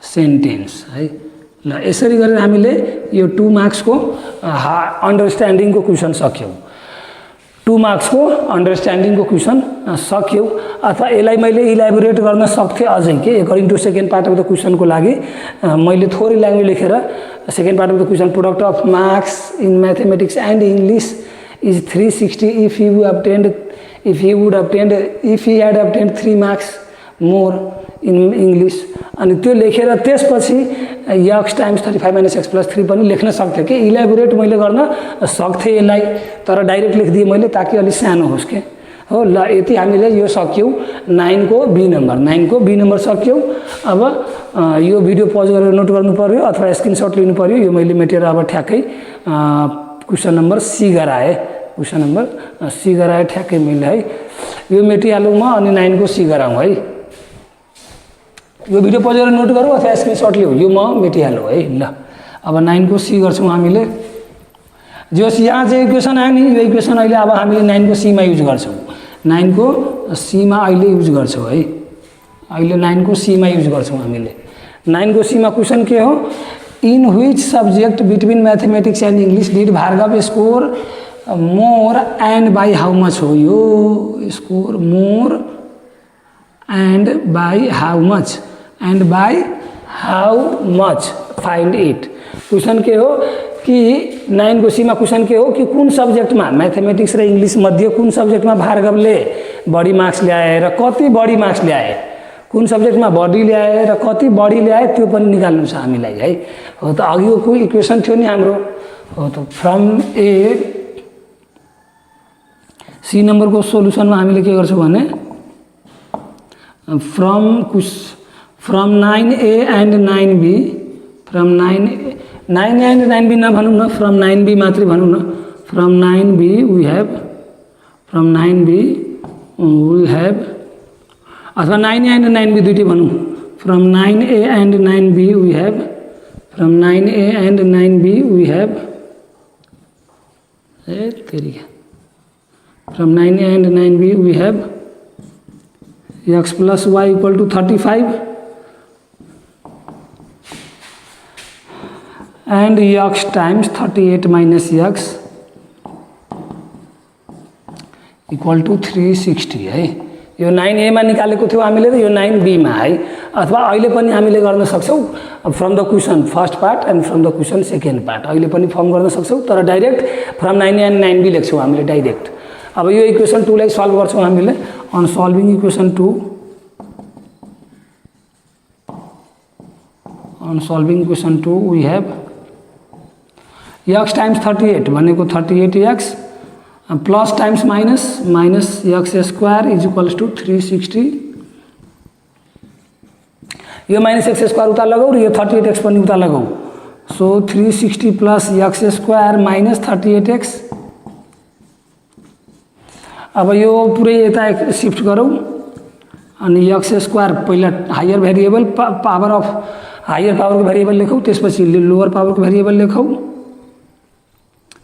sentence है। ल यसरी गरेर हामीले यो 2 मार्क्स को अंडरस्टैंडिंग को क्वेश्चन सक्यौं, 2 मार्क्स को अंडरस्टैंडिंग को क्वेश्चन सक्यौ। अथवा यसलाई मैले इलाबोरेट गर्न सक्थे अझै के according to second part of the question को लागि मैले थोरै ल्याङ्ग्वेज लेखेर second part of the question product of marks in mathematics and English is 360 if he had obtained 3 marks more in English अनि त्यो लेखेर त्यसपछि x times 35 minus x plus 3 पनि लेख्न सक्थे के इलाबोरेट मैले गर्न सक्थे यसलाई, तर डाइरेक्ट लेखिदिएँ मैले ताकि अलि सानो होस् के हो। ल यति हामीले यो सक्यौँ 9 को बी नम्बर सक्यौँ। अब यो भिडियो पज गरेर नोट गर्नु पर्यो अथवा स्क्रिनशट लिनु पर्यो। यो मैले मेटेर अब ठ्याक्कै क्वेसन नम्बर सी गराएँ, क्वेसन नम्बर सी गराएँ ठ्याक्कै मैले है। यो मेटिहालौँ म अनि 9 को सी गराउँ है। यो भिडियो पज गरेर नोट गरौँ अथवा स्क्रिनशट लिऊ, यो म मेटिहालौँ है। ल अब 9 को सी गर्छौँ हामीले। जो यहाँ चाहिँ इक्वेसन आयो नि यो इक्वेसन अहिले अब हामीले 9 को सी मा युज गर्छौँ, 9 को सी मा अहिले युज गर्छौँ है। अहिले 9 को सी मा युज गर्छौँ हामीले। 9 को सी मा क्वेसन के हो, in which subject between mathematics and English did Bhargav score more and by how much हो। यो score more and by how much, and by how much find it. Question के हो कि 9 को सी मा क्वेसन के हो कि कुन सब्जेक्ट में मैथमेटिक्स र इंग्लिश मध्ये कुन सब्जेक्ट में भार्गवले बढी मार्क्स ल्याए र कति बढी मार्क्स ल्याए, कुन सब्जेक्ट में बढी ल्याए र कति बढी ल्याए त्यो पनि निकाल्नु छ हामीलाई है। हो त अघिको इक्वेसन थियो नि हाम्रो, हो त फ्रम ए सी नंबर को सोल्युसन में हामीले के गर्छौं भने from 9a and 9b, from 9 and 9b नभनौँ न, फ्रम 9b मात्रै भनौँ न। फ्रम 9b वी हैव अथवा 9A एन्ड 9B दुईटै भनौँ from 9A and 9B we have from 9A and 9B we have from 9A and 9B we have x plus y equal to 35 and x times 38 minus x equal to 360 है। यो 9A मा निकालेको थियो हामीले र यो 9B मा है, अथवा अहिले पनि हामीले गर्न सक्छौँ from the question first part and from the question second part अहिले पनि फर्म गर्न सक्छौँ, तर direct from 9A and 9B लेख्छौँ हामीले डाइरेक्ट। अब यो इक्वेसन 2 लाई सल्भ गर्छौँ हामीले on solving equation 2 we have x times 38 भनेको 38x plus times minus x square is equals to 360 यो माइनस x स्क्वायर उता लगाऊ र यो 38x पनि उता लगाऊ, so 360 plus x square minus 38x। अब यो पुरै यता शिफ्ट गरौँ अनि x स्क्वायर पहिला higher variable power of higher पावरको भेरिएबल लेखौँ, त्यसपछि लोअर पावरको भेरिएबल लेखौँ,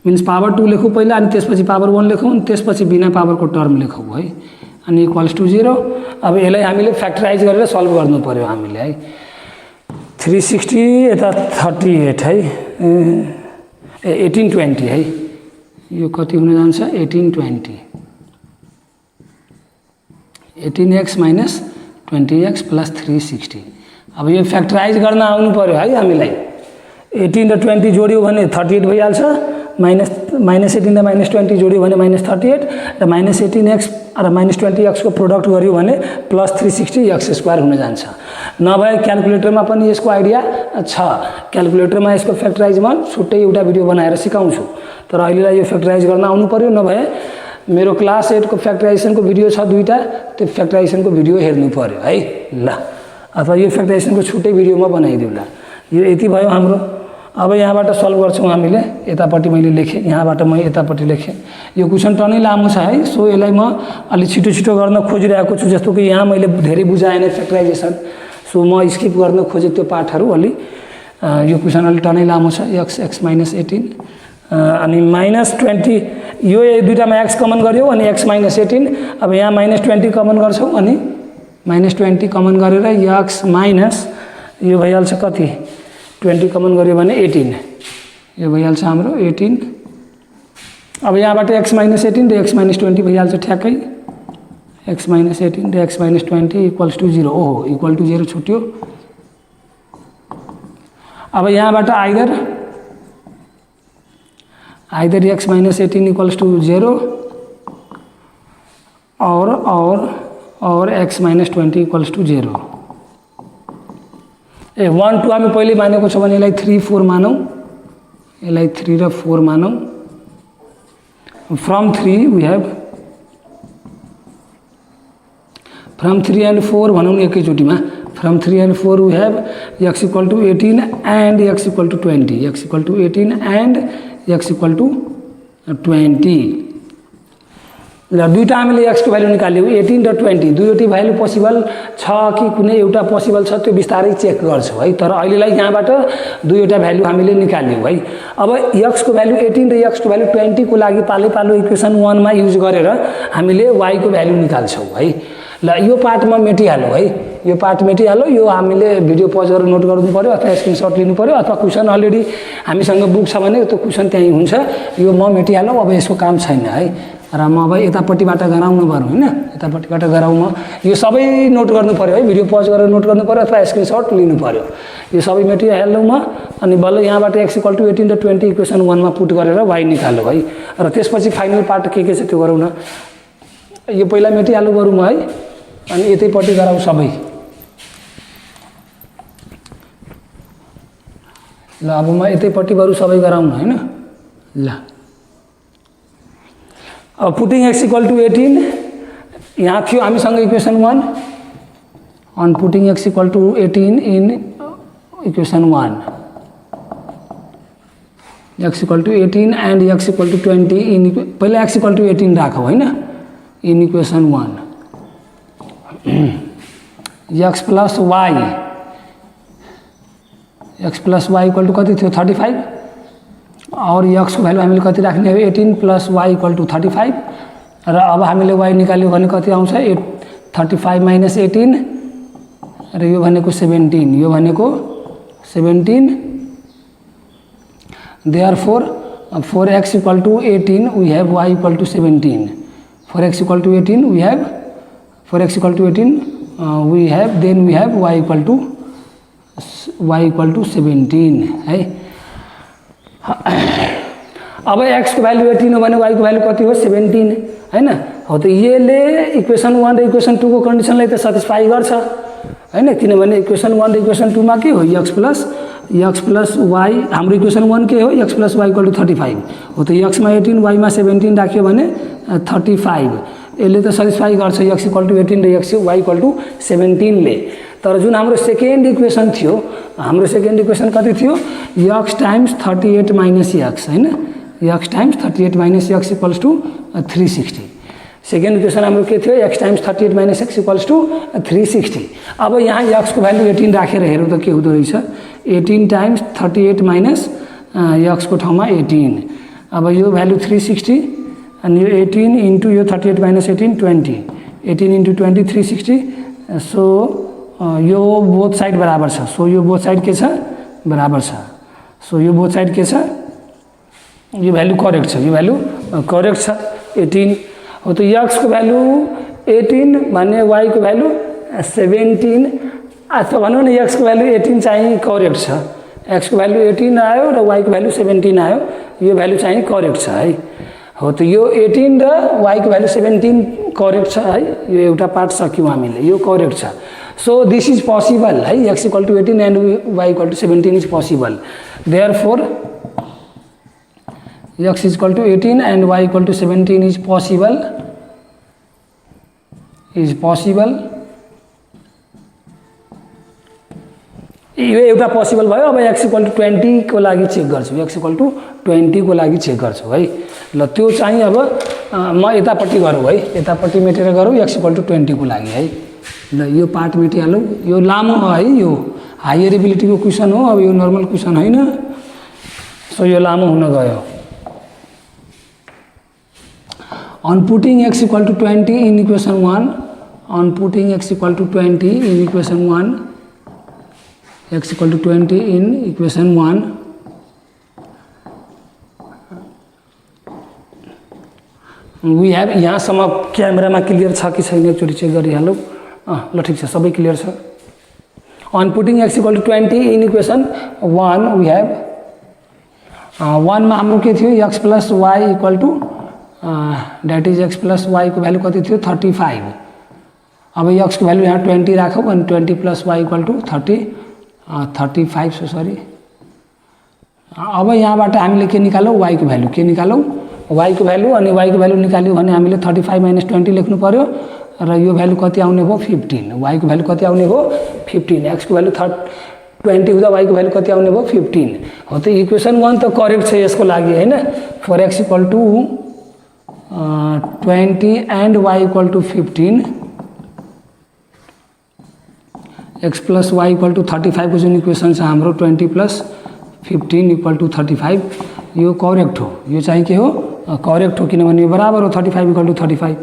मिन्स पावर 2 लेखौँ पहिला अनि त्यसपछि पावर 1 लेखौँ अनि त्यसपछि बिना पावरको टर्म लेखौँ है, अनि इक्वल्स टू 0। अब यसलाई हामीले फ्याक्टराइज गरेर सल्भ गर्नु पर्यो हामीले है। 360 यता 38 है 1820 है, यो कति हुन जान्छ 1820 18x माइनस 20x प्लस 360। अब यो फ्याक्टराइज गर्न आउनु पर्यो है हामीलाई। 18 र 20 जोड्यो भने 38 भइहाल्छ, माइनस 18 र माइनस 20 जोड्यो भने माइनस 38 र माइनस 18x र माइनस 20x को प्रोडक्ट गर्यो भने प्लस 360 x स्क्वायर हुन जान्छ। नभए क्याल्कुलेटरमा पनि यसको आइडिया छ, क्याल्कुलेटरमा यसको फ्याक्टराइज म छुट्टै एउटा भिडियो बनाएर सिकाउँछु, तर अहिलेलाई यो फ्याक्टराइज गर्न आउनु पर्यो। नभए मेरो क्लास 8 को फ्याक्टराइजेसनको भिडियो छ दुईटा, त्यो फ्याक्टराइजेसनको भिडियो हेर्नु पर्यो है ल, अथवा यो फ्याक्टराइजेसनको छुट्टै भिडियो म बनाइदिउँला। यो यति भयो हाम्रो। अब यहाँबाट सल्भ गर्छौँ हामीले, यतापट्टि मैले लेखेँ, यहाँबाट म यतापट्टि लेखेँ। यो क्वेसन टनै लामो छ है, सो यसलाई म अलि छिटो छिटो गर्न खोजिरहेको छु, जस्तो कि यहाँ मैले धेरै बुझाएन फ्याक्टराइजेसन, सो म स्किप गर्न खोजेँ त्यो पार्टहरू अलि। यो क्वेसन अलि टनै लामो छ। x माइनस 18 अनि माइनस 20, यो दुईटामा x कमन गऱ्यो अनि x माइनस 18। अब यहाँ माइनस 20 कमन गर्छौँ अनि माइनस 20 कमन गरेर x माइनस यो भइहाल्छ कति 20 कमन गऱ्यो भने 18, यो भइहाल्छ हाम्रो 18। अब यहाँबाट x माइनस 18 र x माइनस 20 भइहाल्छ ठ्याक्कै, x माइनस 18 र x माइनस 20 इक्वल्स टू 0। ओहो इक्वल टू 0 छुट्यो। अब यहाँबाट either x minus 18 equals to 0 और x माइनस 20 इक्वल्स टू 0। 1 2 हामी पहिले मानेको छ भने यसलाई 3 4 मानौँ, यसलाई 3 र 4 मानौँ। From 3 we have from 3 and 4 भनौँ एकैचोटिमा। From 3 and 4 we have x equal to 18 and x equal to 20, x equal to 18 and x equal to 20। ल दुईटा हामीले x को भ्यालु निकाल्यौँ, 18 र 20 दुईवटै भ्यालु पोसिबल छ कि कुनै एउटा पोसिबल छ त्यो बिस्तारै चेक गर्छौँ है, तर अहिलेलाई यहाँबाट दुईवटा भ्यालु हामीले निकाल्यौँ है। अब x को भ्यालु 18 र x को भ्यालु 20 को लागि पालो इक्वेसन 1 मा युज गरेर हामीले y को भ्यालु निकाल्छौँ है। ल यो पार्टमा मेटिहाल्यो है, यो पार्ट मेटिहाल्यो। यो हामीले भिडियो पज गरेर नोट गर्नु पर्यो अथवा स्क्रिनसट लिनु पर्यो, अथवा क्वेसन अलरेडी हामीसँग बुक छ भने त्यो क्वेसन त्यहीँ हुन्छ। यो म मेटिहाल्यो, अब यसको काम छैन है, र म अब यतापट्टिबाट गराउनु पर्यो होइन, यतापट्टिबाट गराउँ म। यो सबै नोट गर्नु पर्यो है, भिडियो पज गरेर नोट गर्नु पर्यो अथवा स्क्रिनसट लिनु पर्यो। यो सबै मेटिहाल्नु म अनि बल्ल यहाँबाट x इक्वल टू 18 र 20 इक्वेसन 1 मा पुट गरेर y निकाल्यो है, र त्यसपछि फाइनल पार्ट के छ त्यो गरौँ न। यो पहिला मेटिहाल्नु गरौँ है, अनि यतैपट्टि गराउँ सबै। ल अब म यतैपट्टि बरु सबै गराउँ होइन। ल अब पुटिङ x इक्वल टू 18 यहाँ थियो हामीसँग equation 1, on putting x equal to 18 in equation 1, x equal to 18 and x equal to 20 in पहिला x इक्वल टू 18 राखौँ होइन, in equation 1। X plus y equal to कति थियो 35 और एक्स को भ्यालु हामीले कति राख्ने हो 18 प्लस वाई इक्वल टू 35 र अब हामीले वाई निकाल्यो भने कति आउँछ 35 माइनस 18 र यो भनेको 17 यो भनेको 17 therefore for x equal to 18 we have y equal to 17 for x equal to 18 we have then we have y equal to 17 है। अब x को भ्यालु 18 हो भने y को भ्यालु कति हो 17 हैन। हो त यसले इक्वेसन 1 र इक्वेसन 2 को कन्डिसनलाई त सटिस्फाई गर्छ हैन, किनभने इक्वेसन 1 र इक्वेसन 2 मा के हो x प्लस y, हाम्रो इक्वेसन 1 के हो x plus y equal to 35 हो त x मा 18 y मा 17 राख्यो भने 35 यसले त सटिस्फाई गर्छ x इक्वल टू 18 र y इक्वल टू 17 ले। तर जुन हाम्रो सेकेन्ड इक्वेसन थियो, हाम्रो सेकेन्ड इक्वेसन कति थियो x टाइम्स 38 माइनस x हैन, x times 38 minus x equals to 360। Second equation हाम्रो के थियो x times 38 minus x equals to 360। अब यहाँ x को भ्यालु 18 राखेर हेरौँ त के हुँदो रहेछ 18 टाइम्स 38 माइनस x को ठाउँमा 18। अब यो भ्यालु 360 अनि यो 18 इन्टु यो 38 माइनस 18 20 18 इन्टु 20 360 सो यो बोथ साइड बराबर छ, सो यो बोथ साइड के छ बराबर छ, सो यो बोथ साइड के छ यो भ्यालु करेक्ट छ, यो भ्यालु करेक्ट छ 18 हो त x को भ्यालु 18 भने y को भ्यालु 17 अथवा भनौँ न x को भ्यालु 18 चाहिँ करेक्ट छ, x को भ्यालु 18 आयो र y को भ्यालु 17 आयो, यो भ्यालु चाहिँ करेक्ट छ है। हो त यो 18 र y को भ्यालु 17 करेक्ट छ है, यो एउटा पार्ट सक्यौँ हामीले, यो करेक्ट छ। सो दिस इज पसिबल है, x equal to 18 and y equal to 17 is possible, therefore x is equal to 18 and y equal to 17 is possible, यो एउटा पोसिबल भयो। अब x इक्वल टू 20 को लागि चेक गर्छु, x इक्वल टू 20 को लागि चेक गर्छु है। ल त्यो चाहिँ अब म यतापट्टि गरौँ है, यतापट्टि मेटेर गरौँ x इक्वल टू 20 को लागि है। ल यो पार्ट मेटिहालौँ, यो लामो हो है, यो हायर एबिलिटी को क्वेसन हो, अब यो नर्मल क्वेसन होइन, सो यो लामो हुन गयो। On putting x equal to 20 in equation 1, on putting x equal to 20 in equation 1, x equal to 20 in equation 1, we have यहाँसम्म क्यामेरामा क्लियर छ कि छैन एकचोटि चेक गरिहालौँ। ल ठिक छ, सबै क्लियर छ। On putting x equal to 20 in equation 1, we have 1 मा हाम्रो के थियो x plus y equal to that is x plus y को भ्यालु कति थियो 35। अब x को भ्यालु यहाँ 20 राखौँ अनि 20 plus y equal to 35 so sorry. अब यहाँबाट हामीले के निकालौँ y को भ्यालु, के निकालौँ y को भ्यालु, अनि y को भ्यालु निकाल्यो भने हामीले 35 माइनस 20 लेख्नु पर्यो र यो भ्यालु कति आउने भयो 15, y को भ्यालु कति आउने भयो 15, x को भ्यालु 20 हुँदा y को भ्यालु कति आउने भयो 15। हो त इक्वेसन 1 त करेक्ट छ यसको लागि हैन, for x equal to 20 and y equal to 15, x plus y equal to 35 को जुन इक्वेसन छ हाम्रो 20 plus 15 equal to 35 यो करेक्ट हो, यो चाहिँ के हो करेक्ट हो, किनभने यो बराबर हो 35 equal to 35,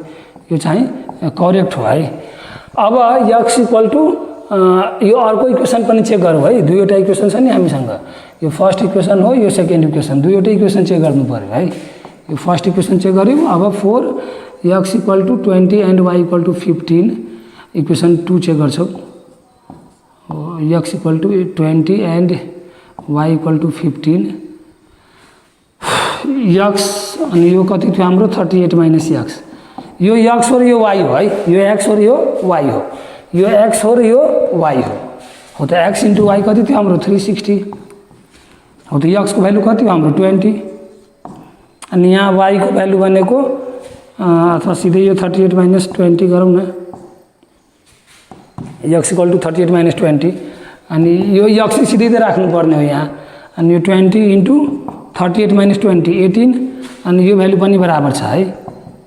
यो चाहिँ करेक्ट हो है। अब x इक्वल टू यो अर्को इक्वेसन पनि चेक गरौँ है, दुईवटा इक्वेसन छ नि हामीसँग, यो फर्स्ट इक्वेसन हो, यो सेकेन्ड इक्वेसन, दुईवटा इक्वेसन चेक गर्नु पर्यो है। यो फर्स्ट इक्वेसन चेक गऱ्यौँ। अब 4 x equal to 20 and y equal to 15 equation 2 check गर्छौँ, x equal to 20 and y equal to 15 x अनि यो कति थियो हाम्रो 38 माइनस x, यो x हो र यो y हो है, यो x हो र यो y हो, यो x हो र यो y हो। हो त x इन्टु y कति थियो हाम्रो 360, हो त x को भ्यालु कति हो हाम्रो 20 अनि यहाँ y को भ्यालु भनेको अथवा सिधै यो 38 माइनस 20 गरौँ न, x इक्वल टू 38 माइनस 20 अनि यो x सिधै त राख्नुपर्ने हो यहाँ, अनि यो 20 इन्टु 38 माइनस 20 18 अनि यो भ्यालु पनि बराबर छ है,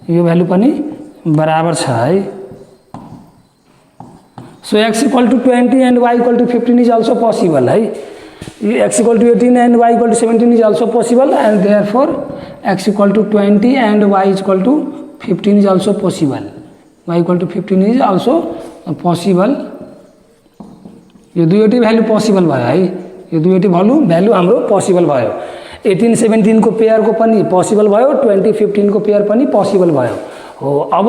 यो भ्यालु पनि बराबर छ है। So x equal to 20 and y equal to 15 is also possible, right? X equal to 18 and y equal to 17 is also possible, and therefore x equal to 20 and y is equal to 15 is also possible. Y equal to 15 is also possible. यो दुईवटै value possible भयो है, यो दुईवटै value हाम्रो possible भयो. 18 17 को pair को पनि पोसिबल भयो, 20 15 को पेयर पनि पोसिबल भयो हो. अब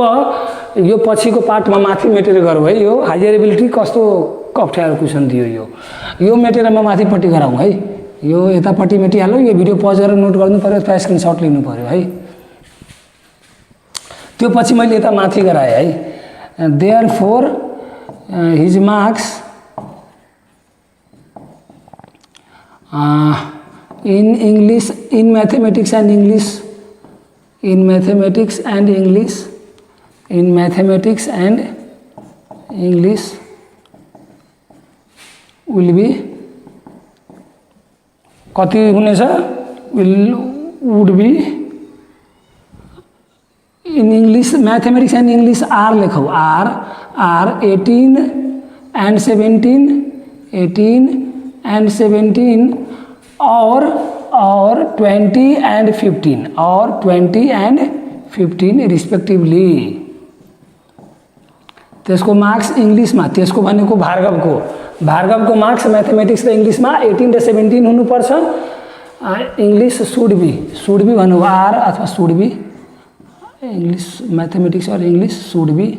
यो पछिको पार्टमा माथि मेटेर गरौँ है. यो हायर एबिलिटी कस्तो अप्ठ्यारो क्वेसन दियो, यो मेटेर म माथिपट्टि गराउँ है. यो यतापट्टि मेटिहाल्यो. यो भिडियो पज गरेर नोट गर्नु पर्यो अथवा स्क्रिनसट लिनु पर्यो है. त्यो पछि मैले यता माथि गराएँ है. Therefore his marks in English, in mathematics and English, in mathematics and English, in mathematics and English will be कति हुनेछ, would be in English mathematics and English are लेखौ, are 18 and 17, 18 and 17 or 20 and 15 or 20 and 15 respectively. त्यसको marks इंग्लिशमा, त्यसको भनेको भार्गवको marks mathematics र इंग्लिशमा 18 र 17 हुनुपर्छ. English should be भन्नु are अथवा शुड बी, इंग्लिश मैथमेटिक्स और इंग्लिश शुड बी.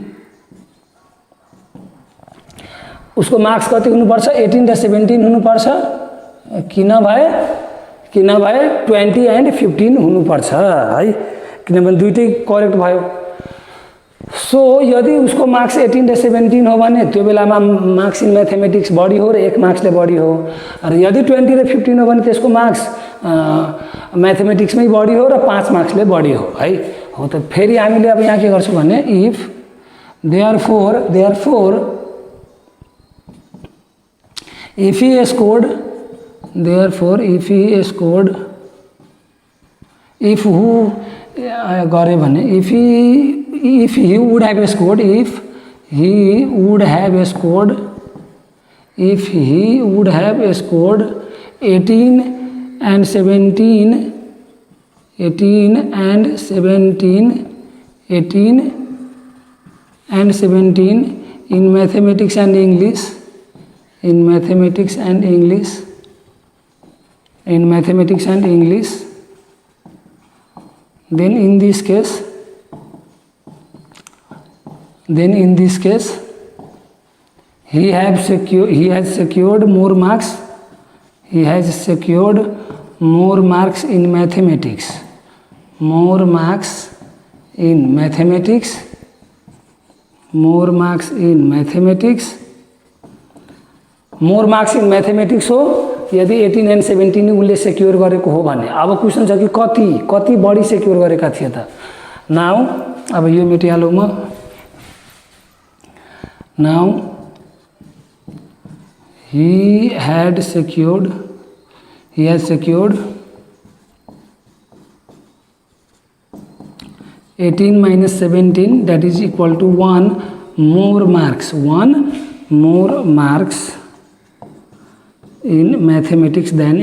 उसको मार्क्स कति हुनुपर्छ, 18 र 17 हुनुपर्छ. किन भए 20 एंड 15 हुनुपर्छ है, किनभने दुईटै करेक्ट भयो. सो यदि उसको मार्क्स 18 र 17 हो भने त्यो बेलामा मार्क्स इन मैथमेटिक्स बढी हो र 1 मार्क्सले बढी हो. र यदि 20 र 15 हो भने त्यसको मार्क्स मैथमेटिक्समै बढी हो र 5 मार्क्सले बढी हो है. हो त फेरि हामीले अब यहाँ के गर्छौँ भने if therefore if he scored, therefore if he scored, if who गरे भने if he would have scored, if he would have scored 18 and 17 in mathematics and English, then in this case he has secured more marks. He has secured more marks in mathematics. More marks in mathematics. More marks in mathematics हो. यदि 18 and 17 उसले secure गरेको हो भने अब question छ कि कति बढी सेक्योर गरेका थिए त. नाउ अब यो मेटिहालौँ म. Now he had secured 18 minus 17, that is equal to 1 more marks in mathematics than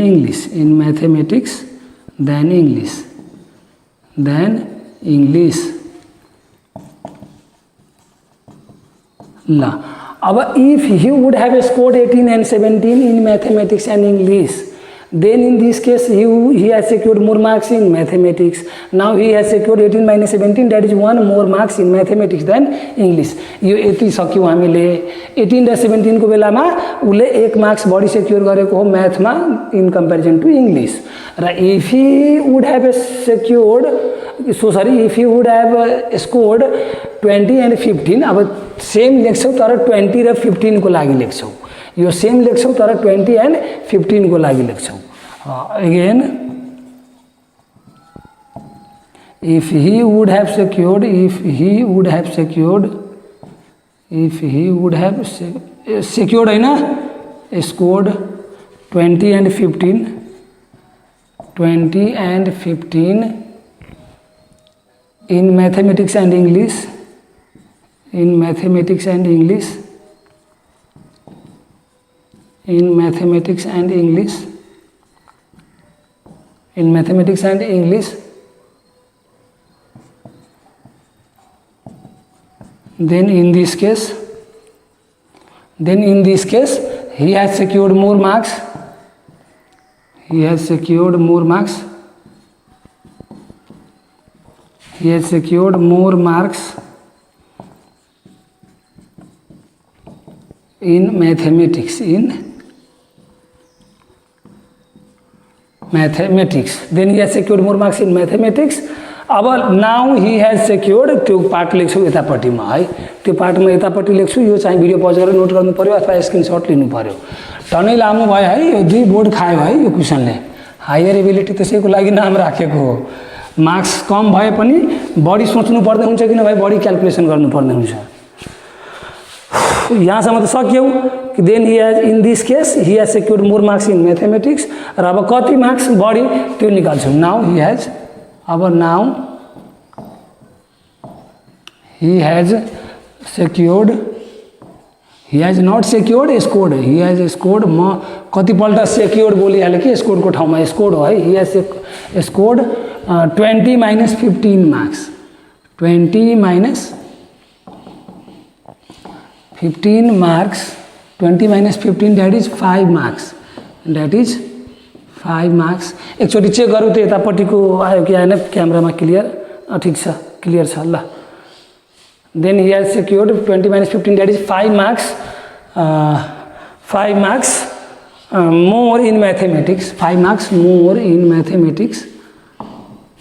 English, ल. अब if he would have scored 18 and 17 in mathematics and English, then in this case he has secured more marks in mathematics. Now he has secured 18 minus 17, that is 1 more marks in mathematics than English. यो यति सक्यौँ हामीले. 18 र 17 को बेलामा उसले 1 marks बढी secure गरेको हो म्याथमा इन कम्पेरिजन टु इङ्ग्लिस. र if he would have scored 20 and 15, अब सेम लेख्छौँ तर 20 र 15 को लागि लेख्छौँ. यो सेम लेख्छौँ तर 20 एंड 15 को लागि लेख्छौँ. Again if he would have secured होइन, scored 20 and 15 in mathematics and English, in mathematics and English, in mathematics and English, then in this case he has secured more marks, he has secured more marks, he has secured more marks in mathematics, then he has secured more marks in mathematics. अब now he has secured त्यो part लेख्छु यतापट्टिमा है, त्यो पार्टमा यतापट्टि लेख्छु, यो चाहिँ video pause गरेर नोट गर्नु पर्यो अथवा स्क्रिनशट लिनु पर्यो। टनै लामो भयो है, यो 2 बोर्ड खायो है यो क्वेसनले। हायर एबिलिटी त्यसैको लागि नाम राखेको हो। मार्क्स कम भए पनि बढी सोच्नु पर्दै हुन्छ किन भाइ, बढी क्याल्कुलेसन गर्नुपर्ने हुन्छ। यहाँसम्म त सक्यौ कि then he has in this case he has secured more marks in mathematics, र अब कति मार्क्स बढी त्यो निकाल्छौँ। नाउ ही हैज, अब now he has secured, he has not secured scored, he has scored, म कतिपल्ट सेक्योर्ड बोलिहालेँ कि स्कोर्डको ठाउँमा स्कोर्ड हो है। ही has scored 20 - 15 marks, 20 - 15 marks, 20 - 15 that is 5 marks, that is 5 marks। एकचोटि चेक गरौँ त यतापट्टिको आयो कि आएन क्यामेरामा, क्लियर ठिक छ, क्लियर छ ल। Then he has secured 20 - 15 that is 5 marks, 5 marks more in mathematics, 5 marks more in mathematics,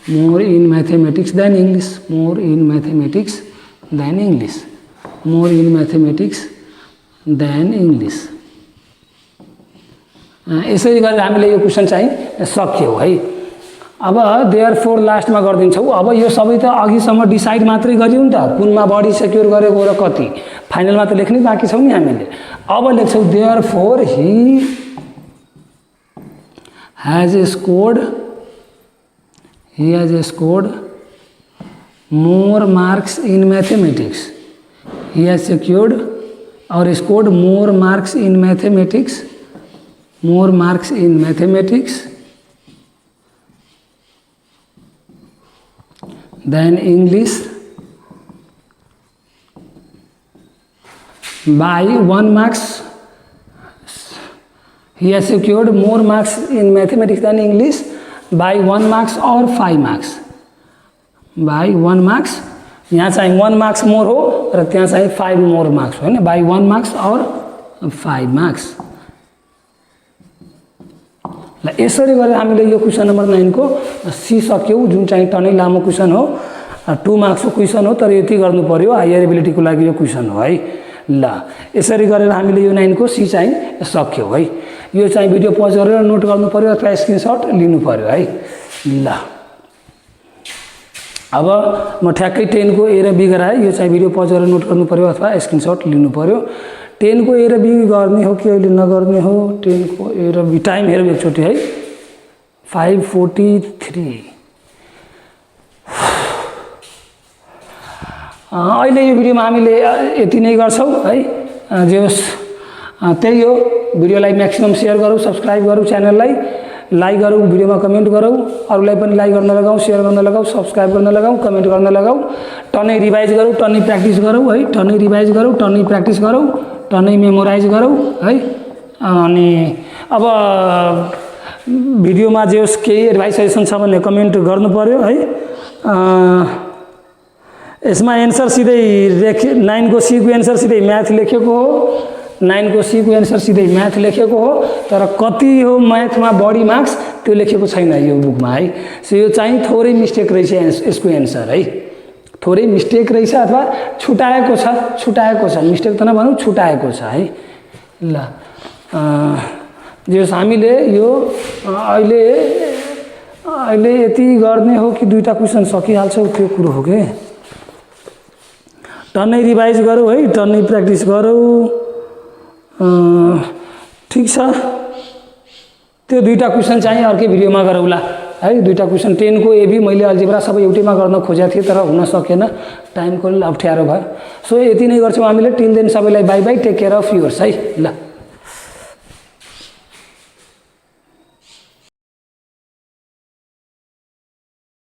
more in mathematics than English, more in mathematics than English, more in mathematics than English। यसरी गरेर हामीले यो question चाहिँ सक्यौँ है। अब therefore लास्टमा गरिदिन्छौँ। अब यो सबै त अघिसम्म डिसाइड मात्रै गरियौँ नि त, कुनमा बढी सेक्योर गरेको र कति, फाइनलमा त लेख्नै बाँकी छौँ नि हामीले। अब लेख्छौँ therefore Hee has scored more marks in mathematics, he has secured or scored more marks in mathematics, more marks in mathematics than English by 1 marks, he has secured more marks in mathematics than English by 1 marks or 5 marks, by 1 marks, यहाँ चाहिँ 1 marks more हो र त्यहाँ चाहिँ 5 more marks हो हैन, by 1 marks और 5 marks. ल यसरी गरेर हामीले यो क्वेसन नम्बर 9 को सी सक्यौँ, जुन चाहिँ टनै लामो क्वेसन हो, 2 मार्क्सको क्वेसन हो, तर यति गर्नु पर्यो, हायर एबिलिटीको लागि यो क्वेसन हो है। ल यसरी गरेर हामीले यो 9 को सी चाहिँ सक्यौँ है। यो चाहिँ भिडियो पज गरेर नोट गर्नु पर्यो अथवा स्क्रिनशट लिनु पर्यो है। ल अब म ठ्याक्कै 10 को ए र बी गराएँ, यो चाहिँ भिडियो पज गरेर नोट गर्नु पर्यो अथवा स्क्रिनशट लिनु पर्यो। 10 को ए र बी गर्ने हो कि अहिले नगर्ने हो, 10 को ए र बी टाइम हेरौँ एकचोटि है, 5:43। अहिले यो भिडियोमा हामीले यति नै गर्छौँ है। जे होस् त्यही हो, भिडियोलाई म्याक्सिमम सेयर गरौँ, सब्सक्राइब गरौँ, च्यानललाई लाइक गरौँ, भिडियोमा कमेन्ट गरौँ, अरूलाई पनि लाइक गर्न लगाऊ, सेयर गर्न लगाऊ, सब्सक्राइब गर्न लगाऊ, कमेन्ट गर्न लगाऊ, टनै रिभाइज गरौँ, टनै प्र्याक्टिस गरौँ है, टनै रिभाइज गरौँ, टनै प्र्याक्टिस गरौँ, टनै मेमोराइज गरौँ है। अनि अब भिडियोमा जे होस् केही एडभाइस सजेसन छ भने कमेन्ट गर्नु पर्यो है। यसमा एन्सर सिधै 9 को सी को एन्सर सिधै म्याथ लेखेको हो, 9 को सी को एन्सर सिधै म्याथ लेखेको हो, तर कति हो म्याथमा बढी मार्क्स त्यो लेखेको छैन यो बुकमा है। सो यो चाहिँ थोरै मिस्टेक रहेछ यसको एन्सर है, थोरै मिस्टेक रहेछ अथवा छुटाएको छ, मिस्टेक त नभनौँ, छुटाएको छ है। ल जे हामीले यो अहिले यति गर्ने हो कि 2टा क्वेसन सकिहाल्छौँ त्यो कुरो हो के। टन्नै रिभाइज गरौँ है, टन्नै प्र्याक्टिस गरौँ, ठिक छ। त्यो 2टा क्वेसन चाहिँ अर्कै भिडियोमा गरौँला है। 2टा क्वेसन 10 को एबी मैले अल्जेब्रा सबै एउटैमा गर्न खोजेको थिएँ तर हुन सकेन, टाइमको अप्ठ्यारो भयो। सो यति नै गर्छौँ हामीले। टिल देन सबैलाई bye bye, take care of yours है। ल।